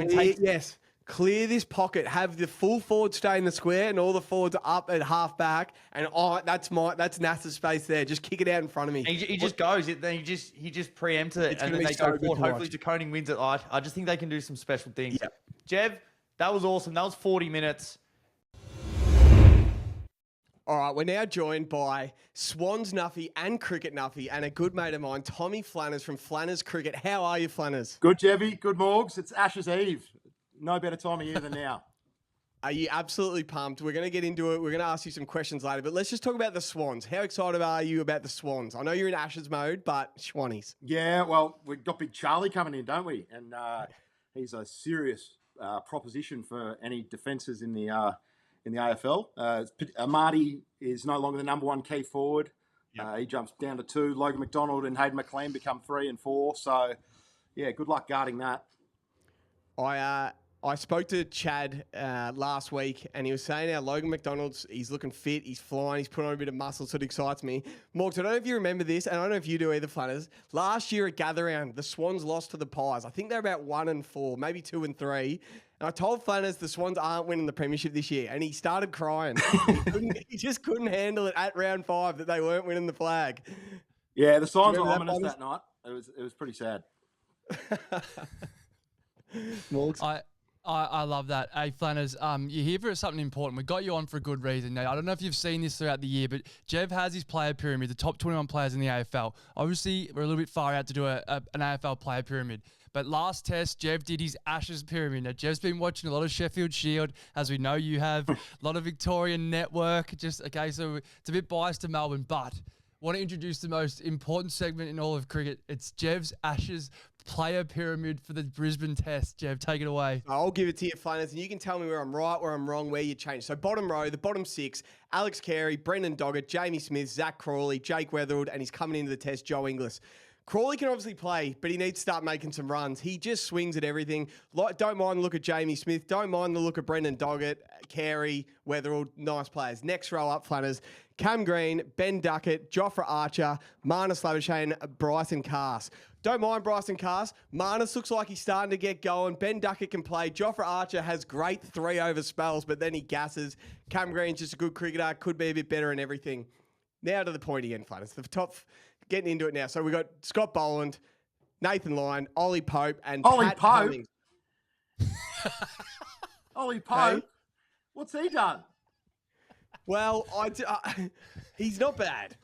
Clear this pocket, have the full forward stay in the square and all the forwards are up at half back. And that's NASA's space there. Just kick it out in front of me. And he just goes. He just preempts it. And then they go forward. Hopefully De Koning wins it. I just think they can do some special things. Jev, that was awesome. That was 40 minutes. All right, we're now joined by Swans Nuffy and Cricket Nuffy and a good mate of mine, Tommy Flannas from Flannas Cricket. How are you, Flannas? Good, Jevy. Good, Morgs. It's Ashes Eve. No better time of year than now. Are you absolutely pumped? We're going to get into it. We're going to ask you some questions later, but let's just talk about the Swans. How excited are you about the Swans? I know you're in Ashes mode, but Schwannies. Yeah, well, we've got Big Charlie coming in, don't we? And he's a serious proposition for any defences in the AFL. Marty is no longer the number 1 key forward. He jumps down to 2. Logan McDonald and Hayden McLean become 3 and 4. So, yeah, good luck guarding that. I spoke to Chad last week, and he was saying how Logan McDonald's, he's looking fit, he's flying, he's putting on a bit of muscle, so it excites me. Morgs, I don't know if you remember this, and I don't know if you do either, Flannas. Last year at Gather Round, the Swans lost to the Pies. I think they're about 1 and 4, maybe 2 and 3. And I told Flannas the Swans aren't winning the premiership this year, and he started crying. He just couldn't handle it at round 5 that they weren't winning the flag. Yeah, the signs were ominous that night. It was pretty sad. Morgs? I love that. Hey, Flannas, you're here for something important. We got you on for a good reason. Now, I don't know if you've seen this throughout the year, but Jev has his player pyramid, the top 21 players in the AFL. Obviously, we're a little bit far out to do an AFL player pyramid. But last test, Jev did his Ashes pyramid. Now, Jev's been watching a lot of Sheffield Shield, as we know you have, a lot of Victorian Network. So it's a bit biased to Melbourne, but want to introduce the most important segment in all of cricket. It's Jev's Ashes player pyramid for the Brisbane Test. Jev, take it away. I'll give it to you, Flannas, and you can tell me where I'm right, where I'm wrong, where you change. So bottom row, the bottom 6, Alex Carey, Brendan Doggett, Jamie Smith, Zach Crawley, Jake Weatherald, and he's coming into the Test, Joe Inglis. Crawley can obviously play, but he needs to start making some runs. He just swings at everything. Don't mind the look at Jamie Smith. Don't mind the look at Brendan Doggett, Carey, Weatherald. Nice players. Next row up, Flannas. Cam Green, Ben Duckett, Jofra Archer, Marnus Labuschagne, Bryson Cass. Don't mind Bryson Cass. Marnus looks like he's starting to get going. Ben Duckett can play. Jofra Archer has great 3-over spells, but then he gasses. Cam Green's just a good cricketer. Could be a bit better in everything. Now to the point again, Flannas. The top... Getting into it now. So we've got Scott Boland, Nathan Lyon, Ollie Pope, and Pat Cummings. Ollie Pope? Hey? What's he done? Well, he's not bad.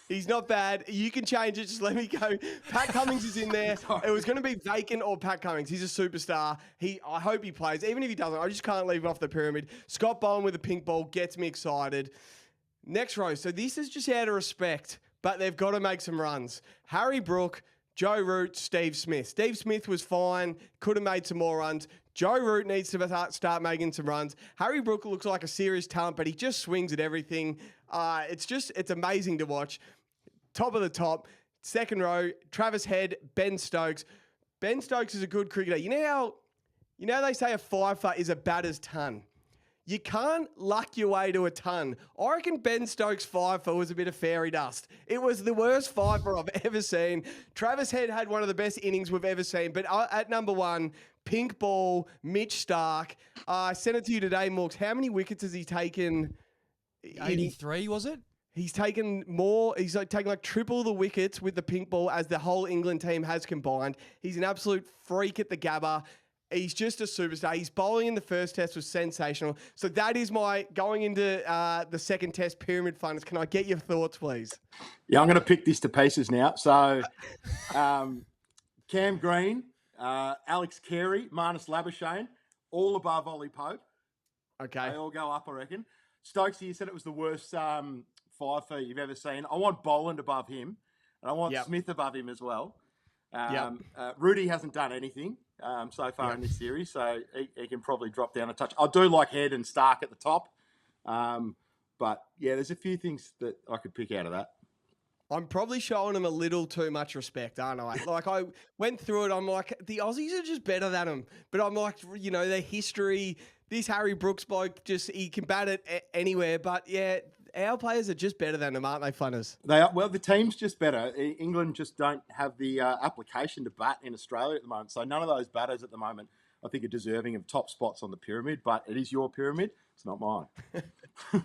He's not bad. You can change it. Just let me go. Pat Cummings is in there. It was going to be Vacant or Pat Cummings. He's a superstar. I hope he plays. Even if he doesn't, I just can't leave him off the pyramid. Scott Boland with a pink ball gets me excited. Next row. So this is just out of respect, but they've got to make some runs. Harry Brook, Joe Root, Steve Smith. Steve Smith was fine, could have made some more runs. Joe Root needs to start making some runs. Harry Brook looks like a serious talent, but he just swings at everything. It's amazing to watch. Top of the top, second row, Travis Head, Ben Stokes. Ben Stokes is a good cricketer. You know how they say a fifer is a batter's ton? You can't luck your way to a ton. I reckon Ben Stokes' fifer was a bit of fairy dust. It was the worst fifer I've ever seen. Travis Head had one of the best innings we've ever seen. But at number one, pink ball, Mitch Stark. I sent it to you today, Morgs. How many wickets has he taken? 83, was it? He's taken more. He's taken like triple the wickets with the pink ball as the whole England team has combined. He's an absolute freak at the Gabba. He's just a superstar. His bowling in the first test was sensational. So that is my going into the second test pyramid finals. Can I get your thoughts, please? Yeah, I'm going to pick this to pieces now. So Cam Green, Alex Carey, Marnus Labuschagne, all above Ollie Pope. Okay. They all go up, I reckon. Stokes, you said it was the worst fifer you've ever seen. I want Boland above him, and I want Smith above him as well. Rudy hasn't done anything so far in this series, so he can probably drop down a touch. I do like Head and Stark at the top, but yeah, there's a few things that I could pick out of that. I'm probably showing him a little too much respect, aren't I? Like, I went through it, I'm like, the Aussies are just better than them. But I'm like, their history, this Harry Brooks bloke, he can bat it anywhere. But yeah, our players are just better than them, aren't they, Funners? They are. Well, the team's just better. England just don't have the application to bat in Australia at the moment. So none of those batters at the moment, I think, are deserving of top spots on the pyramid. But it is your pyramid. It's not mine.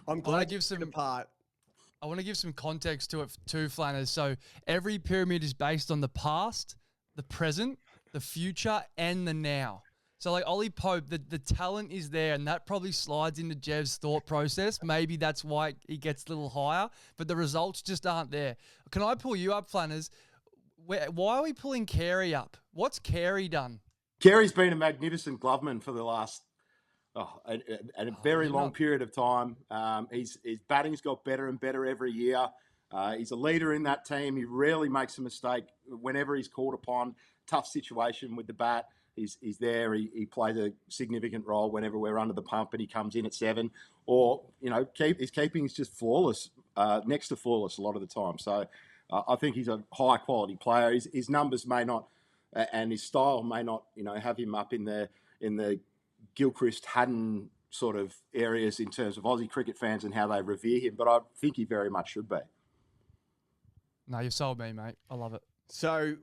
I'm glad to give some part. I want to give some context to it too, Flannas. So every pyramid is based on the past, the present, the future, and the now. So like Ollie Pope, the talent is there, and that probably slides into Jev's thought process. Maybe that's why he gets a little higher, but the results just aren't there. Can I pull you up, Flannas? Why are we pulling Carey up? What's Carey done? Carey's been a magnificent gloveman for the last a very long period of time. His batting's got better and better every year. He's a leader in that team. He rarely makes a mistake whenever he's called upon. Tough situation with the bat. He's there. He plays a significant role whenever we're under the pump and he comes in at 7. Or, his keeping is just flawless, next to flawless a lot of the time. So I think he's a high-quality player. His numbers may not, and his style may not, have him up in the Gilchrist, Haddon sort of areas in terms of Aussie cricket fans and how they revere him, but I think he very much should be. No, you've sold me, mate. I love it. So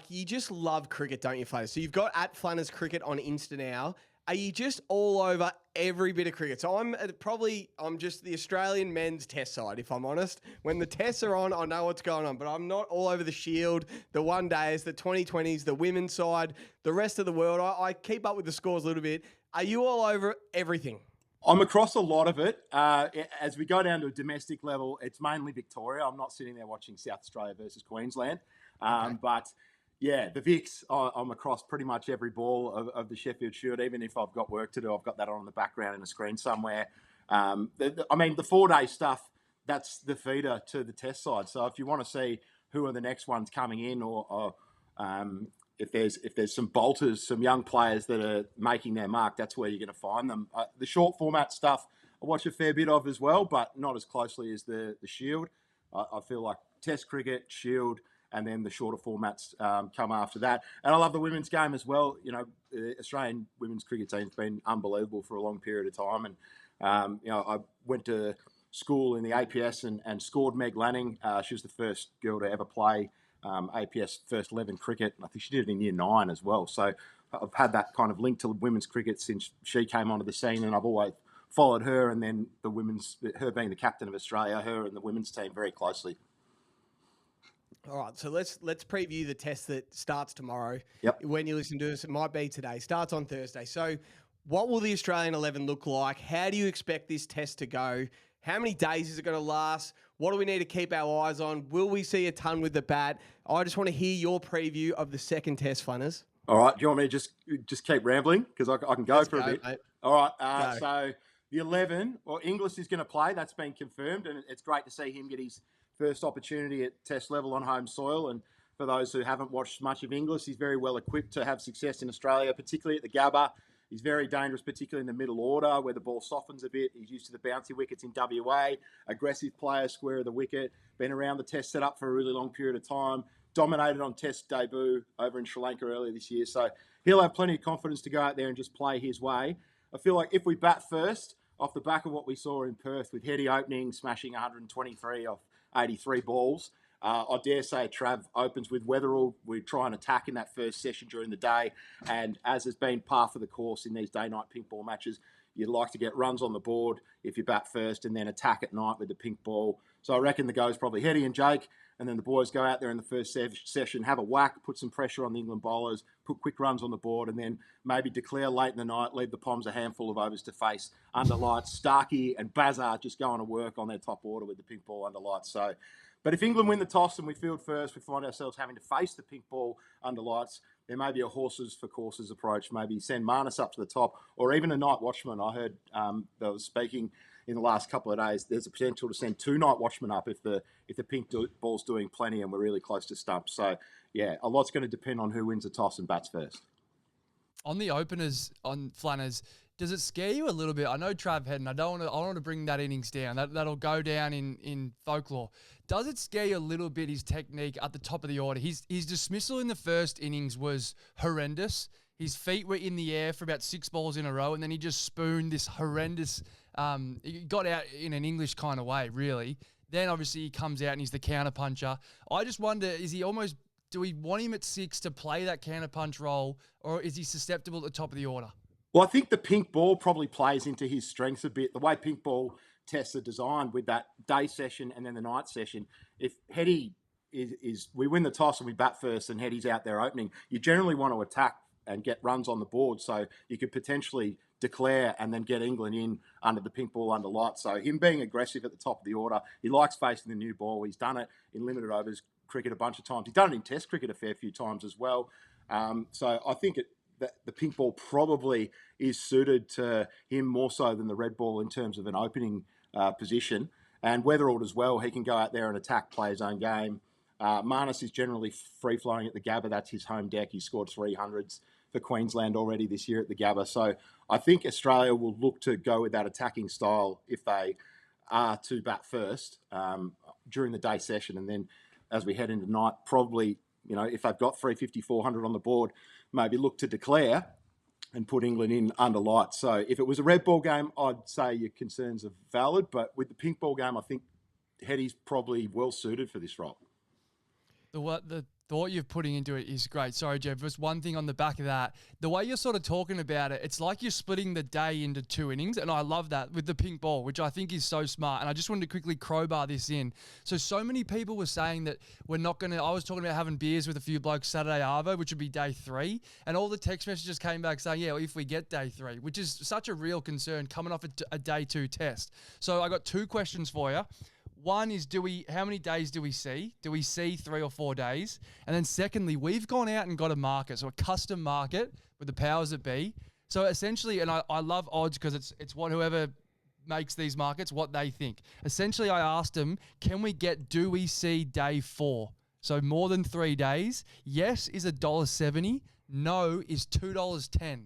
you just love cricket, don't you, Flannas? So you've got at Flannas Cricket on Insta now. Are you just all over every bit of cricket? So I'm just the Australian men's test side, if I'm honest. When the tests are on, I know what's going on, but I'm not all over the Shield, the one days, the 2020s, the women's side, the rest of the world. I keep up with the scores a little bit. Are you all over everything? I'm across a lot of it. As we go down to a domestic level, it's mainly Victoria. I'm not sitting there watching South Australia versus Queensland. But yeah, the Vicks, I'm across pretty much every ball of the Sheffield Shield. Even if I've got work to do, I've got that on in the background in the screen somewhere. The 4-day stuff, that's the feeder to the test side. So if you want to see who are the next ones coming in, or if there's some bolters, some young players that are making their mark, that's where you're going to find them. The short format stuff, I watch a fair bit of as well, but not as closely as the Shield. I feel like Test cricket, Shield, and then the shorter formats come after that. And I love the women's game as well. The Australian women's cricket team's been unbelievable for a long period of time. And, I went to school in the APS and scored Meg Lanning. She was the first girl to ever play APS first 11 cricket. I think she did it in year 9 as well. So I've had that kind of link to women's cricket since she came onto the scene, and I've always followed her, and then her being the captain of Australia, her and the women's team very closely. All right, so let's preview the test that starts tomorrow. Yep. When you listen to this, it might be today. Starts on Thursday. So what will the Australian 11 look like? How do you expect this test to go? How many days is it going to last? What do we need to keep our eyes on? Will we see a ton with the bat? I just want to hear your preview of the second test, Funners. All right, do you want me to just keep rambling? Because I can go for a bit. Mate. All right, so the 11, Inglis is going to play. That's been confirmed, and it's great to see him get his first opportunity at test level on home soil. And for those who haven't watched much of Inglis. He's very well equipped to have success in Australia, particularly at the Gabba. He's very dangerous, particularly in the middle order where the ball softens a bit. He's used to the bouncy wickets in WA, aggressive player, square of the wicket, been around the test setup for a really long period of time, dominated on test debut over in Sri Lanka earlier this year. So he'll have plenty of confidence to go out there and just play his way. I feel like if we bat first, off the back of what we saw in Perth with Heady opening, smashing 123 off 83 balls, I dare say Trav opens with Weatherall. We try and attack in that first session during the day. And as has been par for the course in these day-night pink ball matches, you'd like to get runs on the board if you bat first and then attack at night with the pink ball. So I reckon the go's probably Heady and Jake. And then the boys go out there in the first session, have a whack, put some pressure on the England bowlers, put quick runs on the board, and then maybe declare late in the night, leave the Poms a handful of overs to face under lights. Starkey and Bazar just going to work on their top order with the pink ball under lights. So, but if England win the toss and we field first, we find ourselves having to face the pink ball under lights, there may be a horses for courses approach, maybe send Marnus up to the top, or even a night watchman. I heard that was speaking in the last couple of days, there's a potential to send 2 night watchmen up if the pink ball's doing plenty and we're really close to stumps. So, yeah, a lot's going to depend on who wins the toss and bats first. On the openers, on Flannas, does it scare you a little bit? I know Trav Head, and I don't want to bring that innings down. That'll go down in folklore. Does it scare you a little bit, his technique at the top of the order? His dismissal in the first innings was horrendous. His feet were in the air for about 6 balls in a row, and then he just spooned this horrendous. He got out in an English kind of way, really. Then obviously he comes out and he's the counter puncher. I just wonder, do we want him at 6 to play that counter punch role, or is he susceptible at the top of the order? Well, I think the pink ball probably plays into his strengths a bit. The way pink ball tests are designed with that day session and then the night session. If Heady is we win the toss and we bat first and Heady's out there opening, you generally want to attack and get runs on the board, so you could potentially declare and then get England in under the pink ball under lights. So him being aggressive at the top of the order, he likes facing the new ball. He's done it in limited overs cricket a bunch of times. He's done it in test cricket a fair few times as well. So I think the pink ball probably is suited to him more so than the red ball in terms of an opening position. And Weatherall as well, he can go out there and attack, play his own game. Marnus is generally free-flowing at the Gabba. That's his home deck. He scored 300s for Queensland already this year at the Gabba. So I think Australia will look to go with that attacking style if they are to bat first during the day session. And then as we head into night, probably, if they've got 350, 400 on the board, maybe look to declare and put England in under lights. So if it was a red ball game, I'd say your concerns are valid. But with the pink ball game, I think Heady's probably well suited for this role. The thought you're putting into it is great. Sorry, Jev, just one thing on the back of that. The way you're sort of talking about it, it's like you're splitting the day into 2 innings, and I love that with the pink ball, which I think is so smart. And I just wanted to quickly crowbar this in. So many people were saying that we're not going to... I was talking about having beers with a few blokes Saturday Arvo, which would be day 3, and all the text messages came back saying, yeah, well, if we get day 3, which is such a real concern coming off a day 2 test. So I got 2 questions for you. One is, how many days do we see? Do we see 3 or 4 days? And then secondly, we've gone out and got a market, so a custom market with the powers that be. So essentially, and I love odds because it's what whoever makes these markets, what they think. Essentially, I asked them, do we see day 4? So more than 3 days. Yes is $1.70. No is $2.10.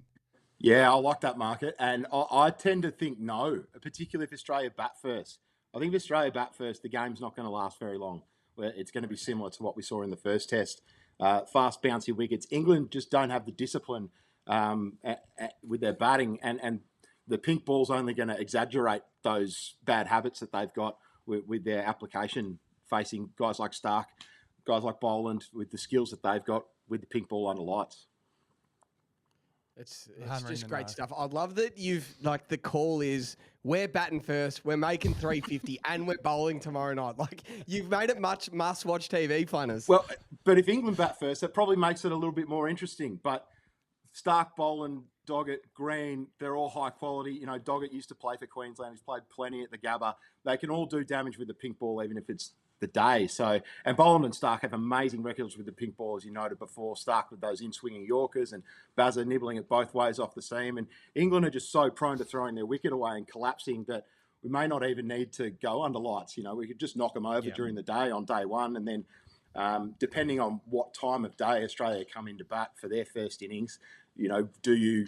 Yeah, I like that market. And I tend to think no, particularly if Australia bat first. I think if Australia bat first, the game's not going to last very long. It's going to be similar to what we saw in the first test. Fast, bouncy wickets. England just don't have the discipline with their batting, and the pink ball's only going to exaggerate those bad habits that they've got with their application facing guys like Stark, guys like Boland, with the skills that they've got with the pink ball under lights. It's just great stuff. I love that the call is we're batting first, we're making 350, and we're bowling tomorrow night. You've made it must-watch TV, Flannas. Well, but if England bat first, that probably makes it a little bit more interesting. But Stark, Boland, Doggett, Green, they're all high quality. Doggett used to play for Queensland. He's played plenty at the Gabba. They can all do damage with the pink ball, even if it's the day. So, and Boland and Stark have amazing records with the pink ball, as you noted before. Stark with those in-swinging Yorkers and Bazza nibbling it both ways off the seam. And England are just so prone to throwing their wicket away and collapsing that we may not even need to go under lights. We could just knock them over during the day on day 1 and then depending on what time of day Australia come into bat for their first innings, do you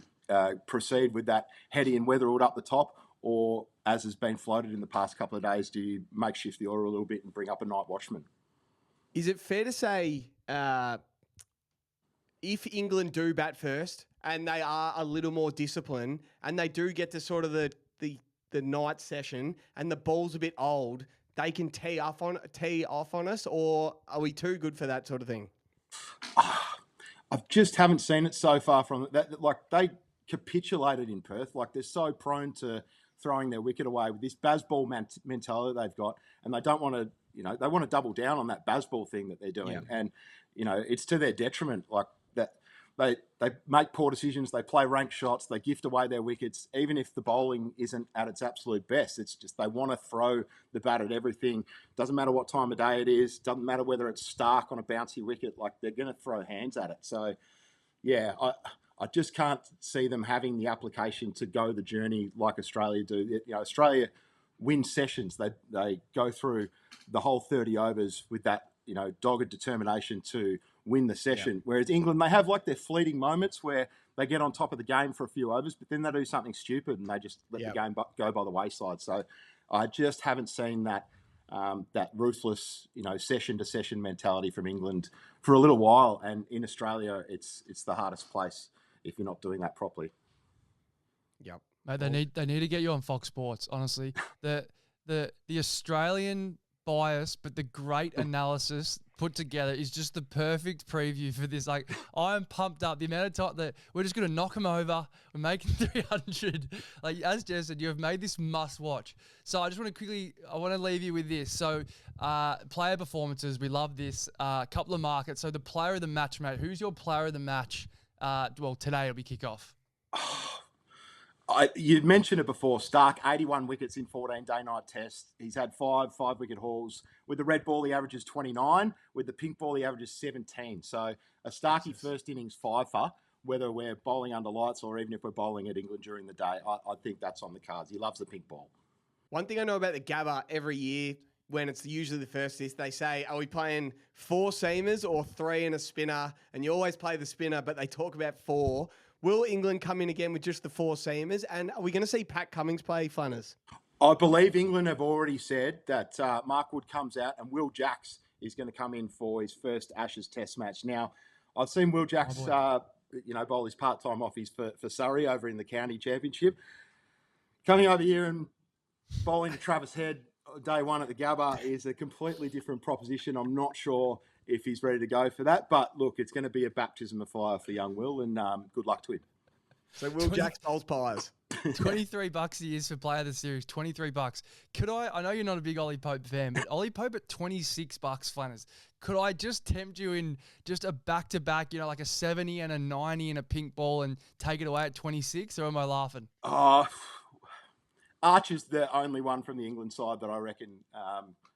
proceed with that Heady and Weatherald up the top, or as has been floated in the past couple of days, do you makeshift the order a little bit and bring up a night watchman? Is it fair to say if England do bat first and they are a little more disciplined and they do get to sort of the night session and the ball's a bit old, they can tee off on us, or are we too good for that sort of thing? I just haven't seen it so far from that. Like, they capitulated in Perth. Like, they're so prone to throwing their wicket away with this Bazball mentality they've got, and they don't want to, they want to double down on that Bazball thing that they're doing. Yeah. And, it's to their detriment. Like, that they make poor decisions, they play rank shots, they gift away their wickets, even if the bowling isn't at its absolute best. It's just they want to throw the bat at everything. Doesn't matter what time of day it is, doesn't matter whether it's Stark on a bouncy wicket, like, they're going to throw hands at it. So, yeah, I just can't see them having the application to go the journey like Australia do. Australia win sessions. They go through the whole 30 overs with that, dogged determination to win the session. Yeah. Whereas England, they have like their fleeting moments where they get on top of the game for a few overs, but then they do something stupid and they just let the game go by the wayside. So I just haven't seen that ruthless, session to session mentality from England for a little while. And in Australia, it's the hardest place if you're not doing that properly. Yep. Mate, they need to get you on Fox Sports, honestly. The Australian bias, but the great analysis put together is just the perfect preview for this. Like, I am pumped up. The amount of time that we're just going to knock them over. We're making 300. Like, as Jev said, you have made this must watch. So I just want to leave you with this. So player performances, we love this. Couple of markets. So the player of the match, mate. Who's your player of the match? Today it'll be kickoff. You mentioned it before, Stark, 81 wickets in 14 day-night tests. He's had five wicket hauls. With the red ball, he averages 29. With the pink ball, he averages 17. So a Starky first innings fifer, whether we're bowling under lights or even if we're bowling at England during the day, I think that's on the cards. He loves the pink ball. One thing I know about the Gabba every year, when it's usually the first test, they say, are we playing 4 seamers or 3 and a spinner? And you always play the spinner, but they talk about 4. Will England come in again with just the 4 seamers? And are we going to see Pat Cummins play, Flannas? I believe England have already said that Mark Wood comes out and Will Jacks is going to come in for his first Ashes Test match. Now, I've seen Will Jacks, bowl his part-time offies for Surrey over in the county championship. Coming over here and bowling to Travis Head day one at the Gabba is a completely different proposition. I'm not sure if he's ready to go for that. But look, it's going to be a baptism of fire for young Will, and good luck to him. So Will Jacks bowls pies. $23 he is for player of the series. $23. Could I know you're not a big Ollie Pope fan, but Ollie Pope at $26, Flannas. Could I just tempt you in just a back-to-back, like a 70 and a 90 and a pink ball and take it away at 26, or am I laughing? Archer's the only one from the England side that I reckon,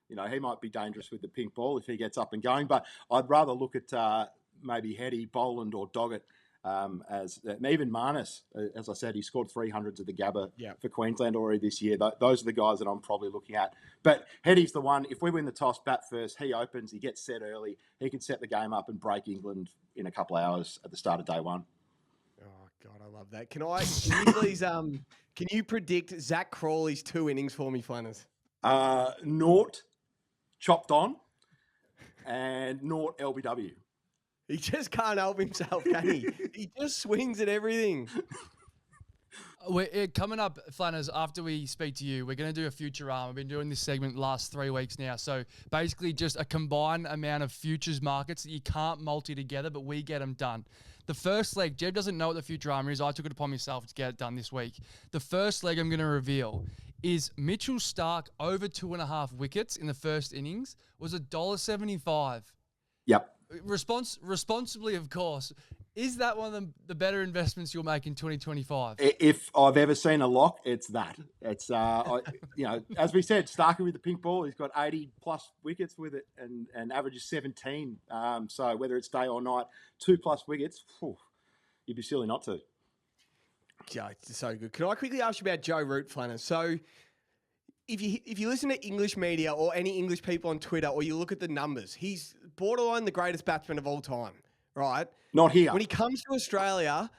he might be dangerous with the pink ball if he gets up and going. But I'd rather look at maybe Heady, Boland or Doggett as even Marnus. As I said, he scored 300s at the Gabba for Queensland already this year. Those are the guys that I'm probably looking at. But Heady's the one. If we win the toss, bat first, he opens, he gets set early. He can set the game up and break England in a couple of hours at the start of day one. Oh, God, I love that. Can you please... Can you predict Zach Crawley's 2 innings for me, Flannas? Naught chopped on and naught LBW. He just can't help himself, can he? He just swings at everything. We're coming up, Flannas, after we speak to you, we're going to do a Futurama. We've been doing this segment the last 3 weeks now. So basically just a combined amount of futures markets that you can't multi together, but we get them done. The first leg, Jev doesn't know what the Futurama is. I took it upon myself to get it done this week. The first leg I'm going to reveal is Mitchell Stark over 2.5 wickets in the first innings was $1.75. Yep. Responsibly, of course. Is that one of the better investments you'll make in 2025? If I've ever seen a lock, it's that. It's as we said, Starker with the pink ball, he's got 80 plus wickets with it and averages 17. So whether it's day or night, 2+ wickets, you'd be silly not to. Yeah, it's so good. Can I quickly ask you about Joe Root, Flanner? So if you listen to English media or any English people on Twitter, or you look at the numbers, he's borderline the greatest batsman of all time, right? Not here. When he comes to Australia,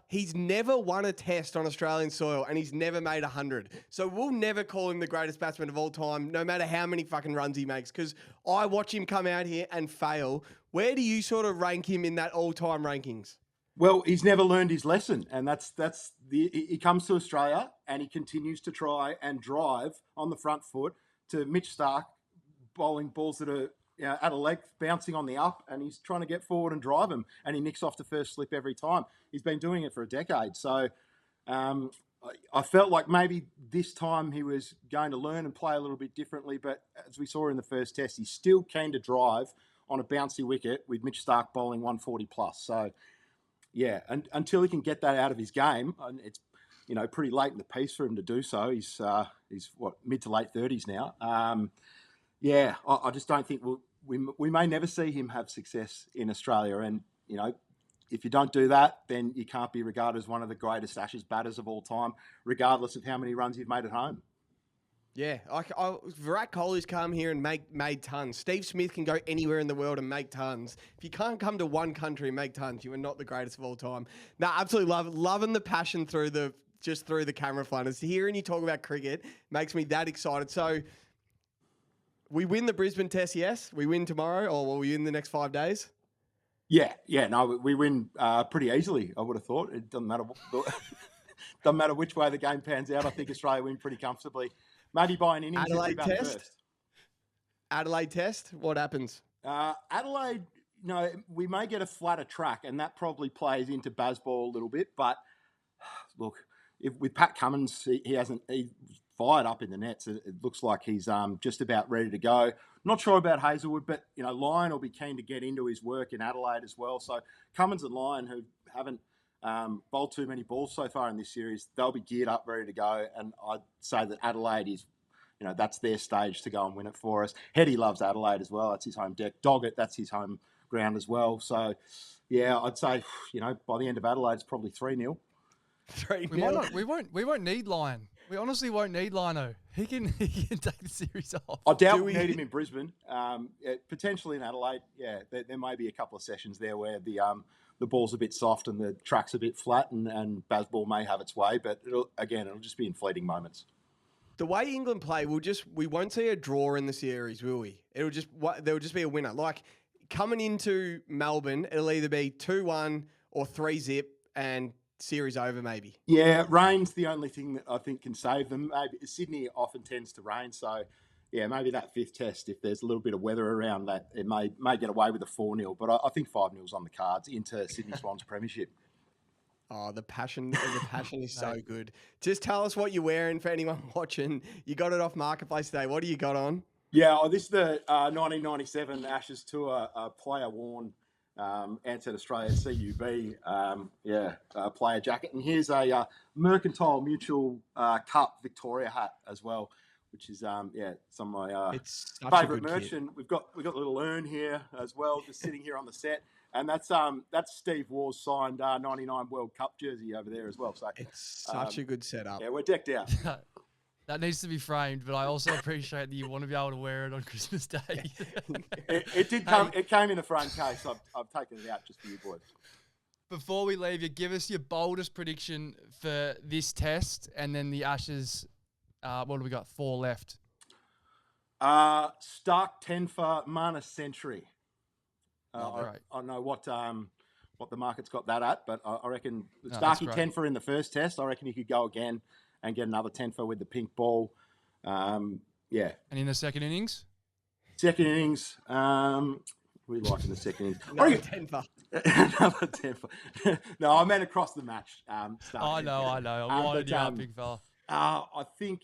he's never won a test on Australian soil and he's never made 100. So we'll never call him the greatest batsman of all time, no matter how many fucking runs he makes, because I watch him come out here and fail. Where do you sort of rank him in that all-time rankings? Well, he's never learned his lesson, and he comes to Australia and he continues to try and drive on the front foot to Mitch Starc, bowling balls that are at a leg, bouncing on the up, and he's trying to get forward and drive him, and he nicks off the first slip every time. He's been doing it for a decade, so I felt like maybe this time he was going to learn and play a little bit differently, but as we saw in the first test, he's still keen to drive on a bouncy wicket with Mitch Starc bowling 140 plus. So, yeah, and until he can get that out of his game, and it's pretty late in the piece for him to do so. He's mid to late 30s now. I just don't think we may never see him have success in Australia. And if you don't do that, then you can't be regarded as one of the greatest Ashes batters of all time, regardless of how many runs you've made at home. Yeah, Virat Kohli's come here and made tons. Steve Smith can go anywhere in the world and make tons. If you can't come to one country and make tons, you are not the greatest of all time. No, absolutely loving the passion through the camera, Flannas. Hearing you talk about cricket makes me that excited. So we win the Brisbane Test, yes? We win tomorrow, or will we win the next 5 days? Yeah, no, we win pretty easily, I would have thought. It doesn't matter which way the game pans out. I think Australia win pretty comfortably. Maybe by an innings. Adelaide Test? Adelaide Test? What happens? Adelaide, we may get a flatter track, and that probably plays into Bazball a little bit. But look, with Pat Cummins, he's fired up in the nets. It looks like he's just about ready to go. Not sure about Hazelwood, but Lyon will be keen to get into his work in Adelaide as well. So Cummins and Lyon, who haven't bowled too many balls so far in this series, they'll be geared up, ready to go. And I'd say that Adelaide is, that's their stage to go and win it for us. Hetty loves Adelaide as well. That's his home deck. Doggett, that's his home ground as well. So, yeah, I'd say, by the end of Adelaide, it's probably 3-0. 3-0. We won't need Lyon. We honestly won't need Lino. He can take the series off. I doubt we need him in Brisbane. Potentially in Adelaide, yeah, there may be a couple of sessions there where the ball's a bit soft and the track's a bit flat, and Bazball may have its way, but it'll just be in fleeting moments. The way England play, we won't see a draw in the series, will we? There will just be a winner. Like coming into Melbourne, it'll either be 2-1 or 3-0 and series over, maybe. Yeah, rain's the only thing that I think can save them. Maybe Sydney often tends to rain, so yeah, maybe that fifth test, if there's a little bit of weather around that, it may get away with a 4-0, but I think 5-0's on the cards into Sydney Swans premiership. Oh, the passion is so good. Just tell us what you're wearing for anyone watching. You got it off Marketplace today. What do you got on? Yeah, this is the 1997 Ashes Tour player worn Ansett Australia CUB player jacket. And here's a Mercantile Mutual Cup Victoria hat as well, which is some of my favourite merch. And we've got a little urn here as well, just sitting here on the set. And that's Steve Waugh's signed 99 World Cup jersey over there as well. So it's such a good setup. Yeah, we're decked out. That needs to be framed, but I also appreciate that you want to be able to wear it on Christmas Day. It did come. It came in a front case. I've taken it out just for you boys. Before we leave you, give us your boldest prediction for this test, and then the Ashes. What do we got? 4 left. Starc 10 for Mana century. Right. I don't know what the market's got that at, but I reckon Starkey 10 for in the first test. I reckon he could go again and get another 10 for with the pink ball. And in the second innings? Second innings, we like in the second innings. Another 10 for. Another 10 for. No, I meant across the match. I know. I'm winding you up, big fella. I think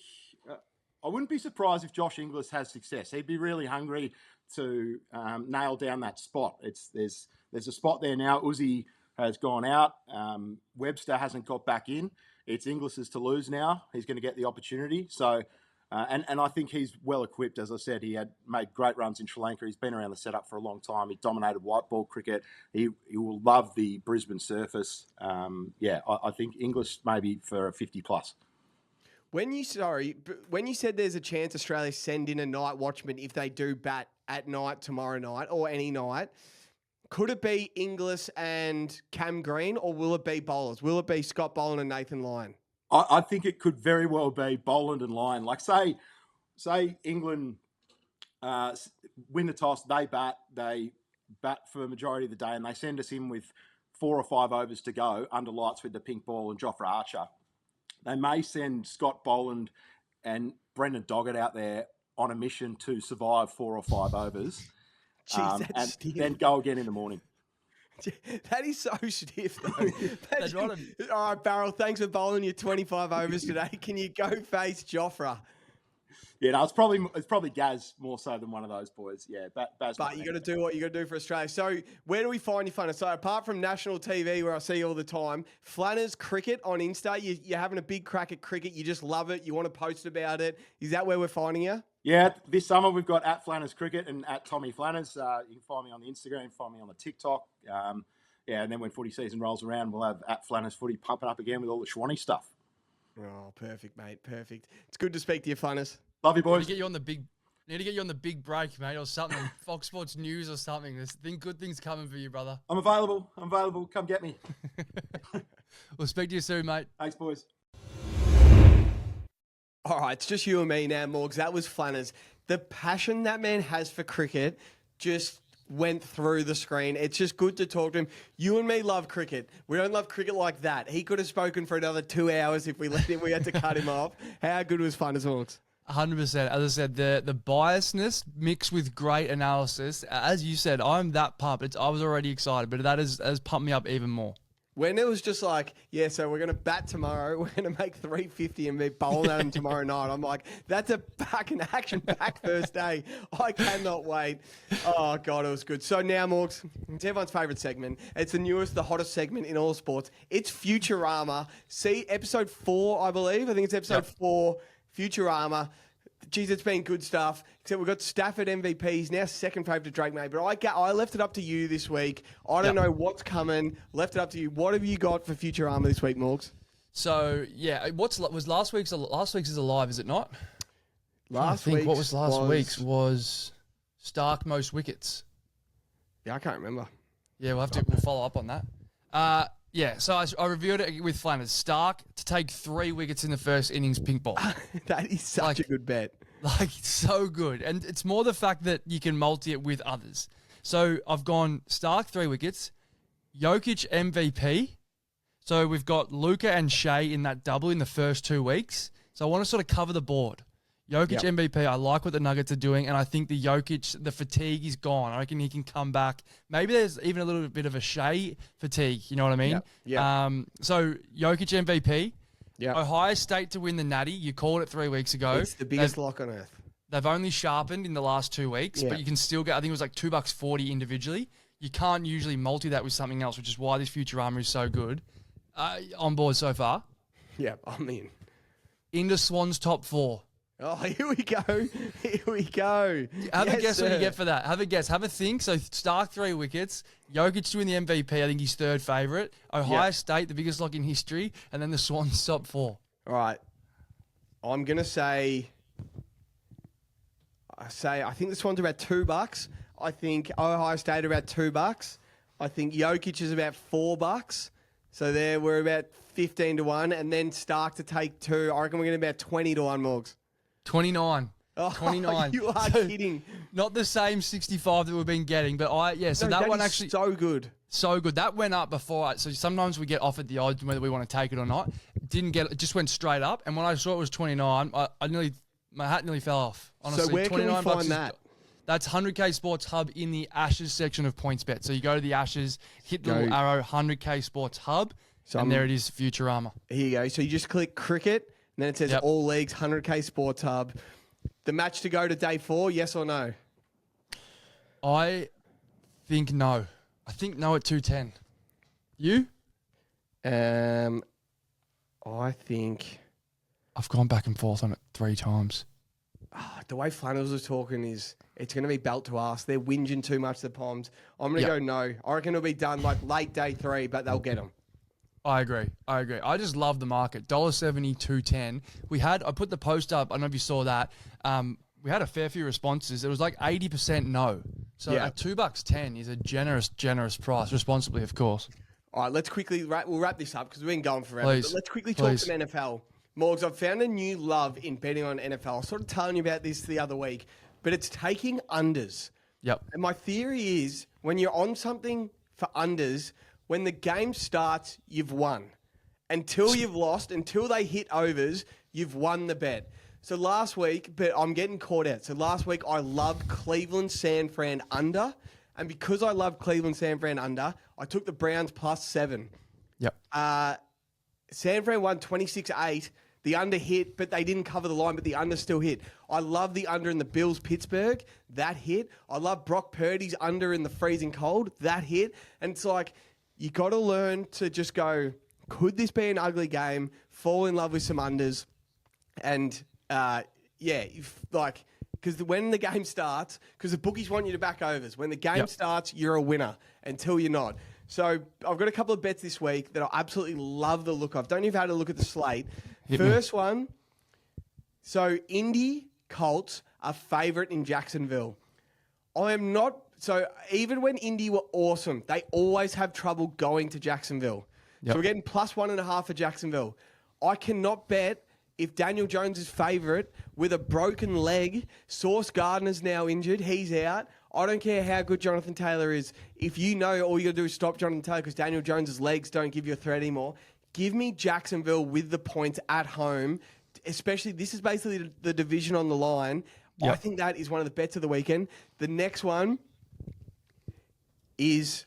I wouldn't be surprised if Josh Inglis has success. He'd be really hungry to nail down that spot. There's a spot there now. Uzi has gone out. Webster hasn't got back in. It's Inglis's to lose now. He's going to get the opportunity. So, and I think he's well equipped. As I said, he had made great runs in Sri Lanka. He's been around the setup for a long time. He dominated white ball cricket. He will love the Brisbane surface. I think Inglis maybe for a 50 plus. When you said there's a chance Australia send in a night watchman if they do bat at night tomorrow night or any night, could it be Inglis and Cam Green, or will it be bowlers? Will it be Scott Boland and Nathan Lyon? I think it could very well be Boland and Lyon. Like say England win the toss, they bat for the majority of the day, and they send us in with 4 or 5 overs to go under lights with the pink ball and Jofra Archer. They may send Scott Boland and Brendan Doggett out there on a mission to survive 4 or 5 overs, Jeez, and stiff. then go again in the morning. That is so stiff, though. All right, Barrel, thanks for bowling your 25 overs today. Can you go face Jofra? Yeah, no, it's probably Gaz more so than one of those boys. Yeah, Baz. But you got to do what you got to do for Australia. So where do we find you, Flannas? So apart from national TV, where I see you all the time, Flannas Cricket on Insta, you're having a big crack at cricket. You just love it. You want to post about it. Is that where we're finding you? Yeah, this summer we've got at Flannas Cricket and at Tommy Flannas. You can find me on the Instagram, find me on the TikTok. And then when footy season rolls around, we'll have at Flannas Footy pumping up again with all the Schwanny stuff. Oh, perfect, mate. Perfect. It's good to speak to you, Flannas. Love you, boys. Need to get you on the big break, mate, or something. Fox Sports News or something. Good things coming for you, brother. I'm available. Come get me. We'll speak to you soon, mate. Thanks, boys. All right, it's just you and me now, Morgs. That was Flannas. The passion that man has for cricket just went through the screen. It's just good to talk to him. You and me love cricket. We don't love cricket like that. He could have spoken for another 2 hours if we let him. We had to cut him off. How good was Flannas, Morgs? 100%. As I said, the biasness mixed with great analysis. As you said, I'm that pumped. I was already excited, but that has pumped me up even more. When it was just like, yeah, so we're going to bat tomorrow. We're going to make 350 and be bowling at them tomorrow night. I'm like, that's a fucking action-packed first day. I cannot wait. Oh, God, it was good. So now, Morgs, it's everyone's favourite segment. It's the newest, the hottest segment in all sports. It's Futurama. See, episode 4, I believe. I think it's episode 4, Futurama. Geez, it's been good stuff. Except we've got Stafford MVP. He's now second favourite to Drake, mate. But I left it up to you this week. I don't know what's coming. Left it up to you. What have you got for Futurama this week, Morgs? So, yeah, was last week's is alive, is it not? Last week's what was last week's was Stark most wickets. Yeah, I can't remember. Yeah, we'll follow up on that. Yeah, so I reviewed it with Flannas. Stark to take 3 wickets in the first innings, pink ball. That is such a good bet. Like, so good. And it's more the fact that you can multi it with others. So I've gone Stark 3 wickets, Jokic MVP. So we've got Luka and Shea in that double in the first 2 weeks. So I want to sort of cover the board. Jokic MVP, I like what the Nuggets are doing, and I think the Jokic, the fatigue is gone. I reckon he can come back. Maybe there's even a little bit of a Shea fatigue, you know what I mean? Yeah. So Jokic MVP. Yeah. Ohio State to win the Natty. You called it 3 weeks ago. It's the biggest lock on earth. They've only sharpened in the last 2 weeks, but you can still get, I think it was like $2.40 individually. You can't usually multi that with something else, which is why this Futurama is so good. On board so far. Yeah, I'm in. Into Swans top 4. Oh, here we go. Here we go. Have a guess what you get for that. Have a guess. Have a think. So Stark 3 wickets. Jokic to win the MVP. I think he's third favourite. Ohio State, the biggest lock in history. And then the Swans top 4. All right. I'm going to say, I think the Swans are about $2. I think Ohio State are about $2. I think Jokic is about $4. So there we're about 15 to 1. And then Stark to take 2. I reckon we're getting about 20 to 1, Morgs. 29. Oh, 29. You are kidding. Not the same 65 that we've been getting, but so that one actually so good. So good. That went up before. So sometimes we get offered the odds whether we want to take it or not. Didn't get it. Just went straight up. And when I saw it was 29, my hat nearly fell off. Honestly, so where can we find that? That's 100K Sports Hub in the Ashes section of PointsBet. So you go to the Ashes, hit the little arrow, 100K Sports Hub, and there it is, Futurama. Here you go. So you just click cricket. And then it says all leagues, 100K Sports Hub. The match to go to day 4, yes or no? I think no. I think no at 210. You? I think I've gone back and forth on it 3 times. The way Flannas was talking is it's going to be belt to ass. They're whinging too much, the Poms. I'm going to go no. I reckon it'll be done like late day 3, but they'll get them. I agree. I just love the market. $1.70, $2.10. I put the post up. I don't know if you saw that. We had a fair few responses. It was like 80% no. So at $2.10 is a generous price, responsibly, of course. All right, let's quickly we'll wrap this up because we've been going forever. Please. But let's quickly talk some NFL. Morgs, I've found a new love in betting on NFL. I was sort of telling you about this the other week, but it's taking unders. Yep. And my theory is when you're on something for unders, when the game starts, you've won. Until you've lost, until they hit overs, you've won the bet. So last week, but I'm getting caught out. So last week, I loved Cleveland San Fran under. And because I loved Cleveland San Fran under, I took the Browns +7. Yep. San Fran won 26-8. The under hit, but they didn't cover the line, but the under still hit. I love the under in the Bills-Pittsburgh. That hit. I love Brock Purdy's under in the freezing cold. That hit. And it's like, you got to learn to just go, could this be an ugly game? Fall in love with some unders. And, because when the game starts, because the bookies want you to back overs. When the game starts, you're a winner until you're not. So I've got a couple of bets this week that I absolutely love the look of. Don't even have to look at the slate. First one, so Indy Colts are favourite in Jacksonville. I am not, so even when Indy were awesome, they always have trouble going to Jacksonville. Yep. So we're getting +1.5 for Jacksonville. I cannot bet if Daniel Jones is favourite with a broken leg. Sauce Gardner's now injured. He's out. I don't care how good Jonathan Taylor is. If you know all you got to do is stop Jonathan Taylor because Daniel Jones's legs don't give you a threat anymore, give me Jacksonville with the points at home, especially this is basically the division on the line. Yep. I think that is one of the bets of the weekend. The next one is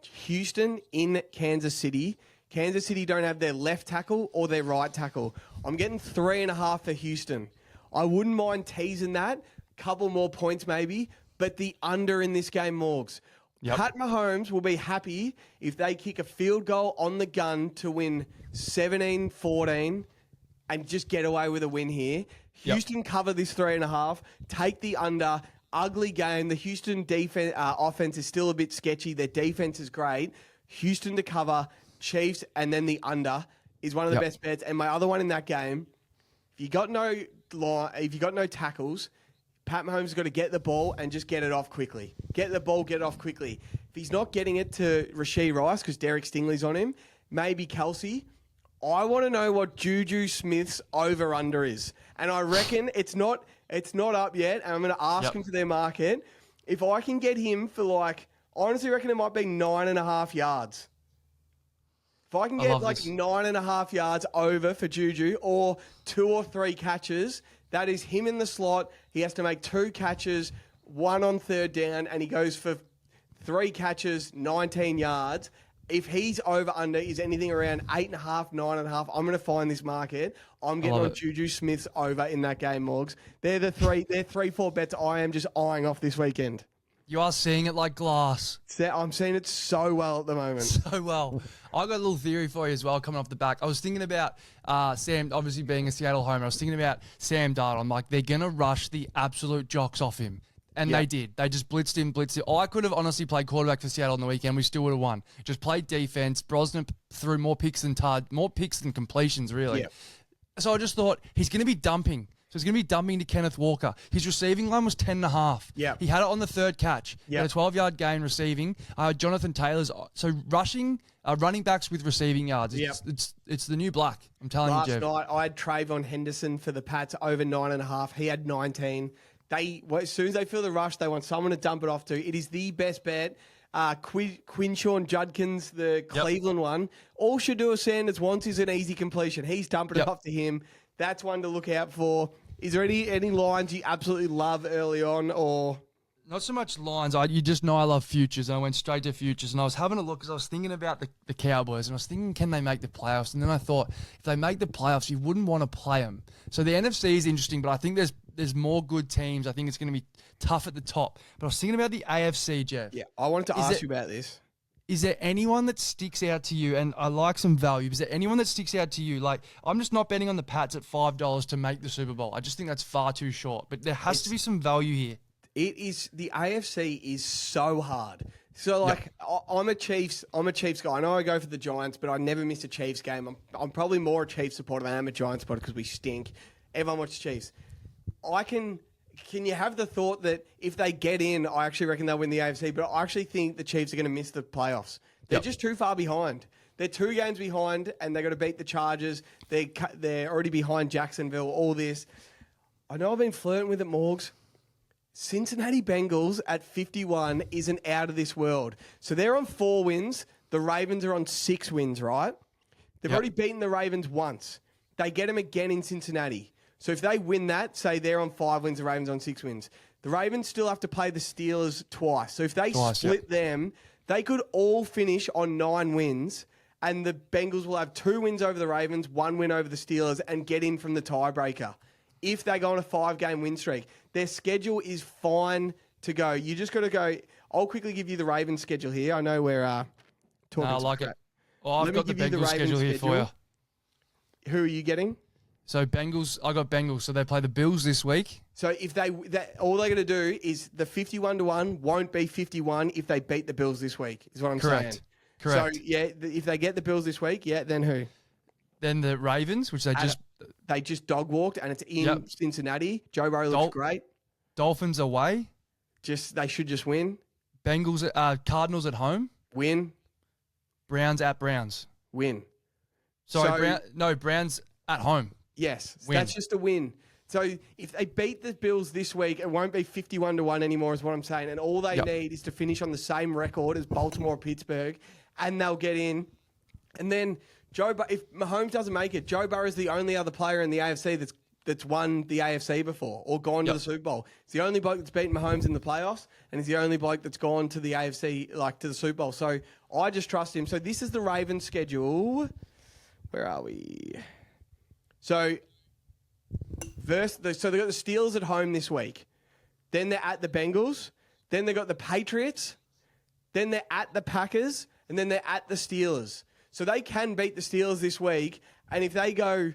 Houston in Kansas City. Kansas City don't have their left tackle or their right tackle. I'm getting 3.5 for Houston. I wouldn't mind teasing that. Couple more points maybe, but the under in this game, Morgs. Yep. Pat Mahomes will be happy if they kick a field goal on the gun to win 17-14 and just get away with a win here. Houston cover this 3.5. Take the under. Ugly game. The Houston defense offense is still a bit sketchy. Their defense is great. Houston to cover. Chiefs and then the under is one of the best bets. And my other one in that game, if you got no tackles, Pat Mahomes has got to get the ball and just get it off quickly. Get the ball, get it off quickly. If he's not getting it to Rashee Rice because Derek Stingley's on him, maybe Kelsey. I want to know what Juju Smith's over-under is. And I reckon it's not up yet, and I'm going to ask him for their market. If I can get him for I honestly reckon it might be 9.5 yards. If I can get 9.5 yards over for Juju or 2 or 3 catches, that is him in the slot. He has to make 2 catches, 1 on third down, and he goes for 3 catches, 19 yards. If he's over-under is anything around 8.5, 9.5, I'm going to find this market. I'm getting on Juju Smith's over in that game, Morgs. They're 3-4 bets I am just eyeing off this weekend. You are seeing it like glass. I'm seeing it so well at the moment. So well. I got a little theory for you as well coming off the back. I was thinking about Sam, obviously being a Seattle homer. I was thinking about Sam Darnold. I'm like, they're going to rush the absolute jocks off him. And they did. They just blitzed him. I could have honestly played quarterback for Seattle on the weekend. We still would have won. Just played defense. Brosnan threw more picks than completions, really. Yep. So I just thought, he's going to be dumping. So he's going to be dumping to Kenneth Walker. His receiving line was 10.5. Yeah. He had it on the third catch. He had a 12-yard gain receiving. Jonathan Taylor's... So rushing... running backs with receiving yards. It's the new black. I'm telling you, Jev. Last night, I had Trayvon Henderson for the Pats over 9.5. He had 19. As soon as they feel the rush, they want someone to dump it off to. It is the best bet. Quinshawn Judkins, the Cleveland one. All Shedeur Sanders wants is an easy completion. He's dumping it off to him. That's one to look out for. Is there any lines you absolutely love early on or... Not so much lines. You just know I love futures. I went straight to futures, and I was having a look because I was thinking about the Cowboys, and I was thinking, can they make the playoffs? And then I thought, if they make the playoffs, you wouldn't want to play them. So the NFC is interesting, but I think there's more good teams. I think it's going to be tough at the top. But I was thinking about the AFC, Jev. Yeah, I wanted to ask you about this. Is there anyone that sticks out to you? And I like some value. Is there anyone that sticks out to you? Like, I'm just not betting on the Pats at $5 to make the Super Bowl. I just think that's far too short. But there has to be some value here. The AFC is so hard. So I'm a Chiefs guy. I know I go for the Giants, but I never miss a Chiefs game. I'm probably more a Chiefs supporter than I am a Giants supporter because we stink. Everyone watches Chiefs. Can you have the thought that if they get in, I actually reckon they'll win the AFC, but I actually think the Chiefs are going to miss the playoffs. They're just too far behind. They're 2 games behind, and they've got to beat the Chargers. They're already behind Jacksonville, all this. I know I've been flirting with it, Morgs. Cincinnati Bengals at 51 isn't out of this world. So they're on 4 wins. The Ravens are on 6 wins, right? They've already beaten the Ravens once. They get them again in Cincinnati. So if they win that, say they're on 5 wins, the Ravens on 6 wins. The Ravens still have to play the Steelers twice. So if they split them, they could all finish on 9 wins, and the Bengals will have 2 wins over the Ravens, 1 win over the Steelers, and get in from the tiebreaker. If they go on a 5-game win streak, their schedule is fine to go. You just got to go. I'll quickly give you the Ravens schedule here. I know we're talking. I like crap. it. Oh, I've got the Bengals schedule here for you. Who are you getting? So Bengals, I got Bengals. So they play the Bills this week. So if all they're going to do is the 51-1 won't be 51 if they beat the Bills this week. Is what I'm saying. Correct. So if they get the Bills this week, then who? Then the Ravens, which they just dog walked, and it's in Cincinnati. Joe Burrow looks great. Dolphins away. They should just win. Bengals, Cardinals at home. Win. Browns at Browns. Win. Sorry, Browns at home. Yes, win. That's just a win. So if they beat the Bills this week, it won't be 51-1 anymore, is what I'm saying. And all they need is to finish on the same record as Baltimore or Pittsburgh, and they'll get in. And then if Mahomes doesn't make it, Joe Burrow is the only other player in the AFC that's won the AFC before or gone to the Super Bowl. He's the only bloke that's beaten Mahomes in the playoffs, and he's the only bloke that's gone to the AFC, to the Super Bowl. So I just trust him. So this is the Ravens schedule. Where are we? So they've got the Steelers at home this week. Then they're at the Bengals. Then they've got the Patriots. Then they're at the Packers. And then they're at the Steelers. So they can beat the Steelers this week. And if they go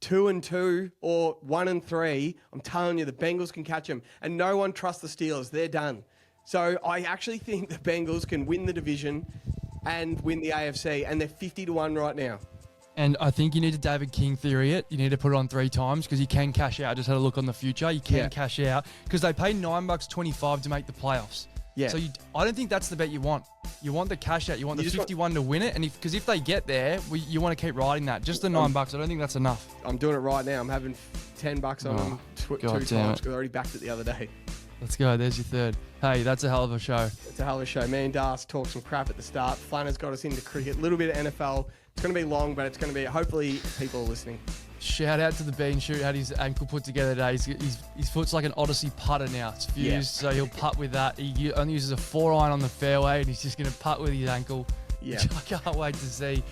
2-2 or 1-3, I'm telling you, the Bengals can catch them. And no one trusts the Steelers. They're done. So I actually think the Bengals can win the division and win the AFC. And they're 50-1 right now. And I think you need to David King theory it. You need to put it on 3 times because you can cash out. I just had a look on the future. You can cash out because they pay $9.25 to make the playoffs. Yeah. So I don't think that's the bet you want. You want the cash out. You want the 51 to win it. And because if they get there, you want to keep riding that. Just the $9. I don't think that's enough. I'm doing it right now. I'm having $10 on them 2 times because I already backed it the other day. Let's go. There's your third. Hey, that's a hell of a show. It's a hell of a show. Me and Das talked some crap at the start. Flannas got us into cricket. A little bit of NFL. It's going to be long, but it's going to be, hopefully, people are listening. Shout out to the Bean Shoot, had his ankle put together today. His foot's like an Odyssey putter now. It's fused, so he'll putt with that. He only uses a 4-iron on the fairway, and he's just going to putt with his ankle. Yeah. Which I can't wait to see.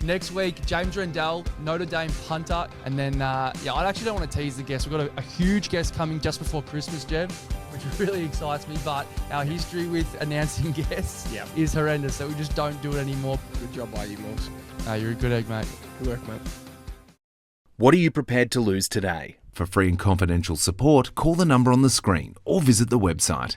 Next week, James Rendell, Notre Dame punter. And then, I actually don't want to tease the guest. We've got a huge guest coming just before Christmas, Jev, which really excites me. But our history with announcing guests is horrendous, so we just don't do it anymore. Good job by you, Morgs. You're a good egg, mate. Good work, mate. What are you prepared to lose today? For free and confidential support, call the number on the screen or visit the website.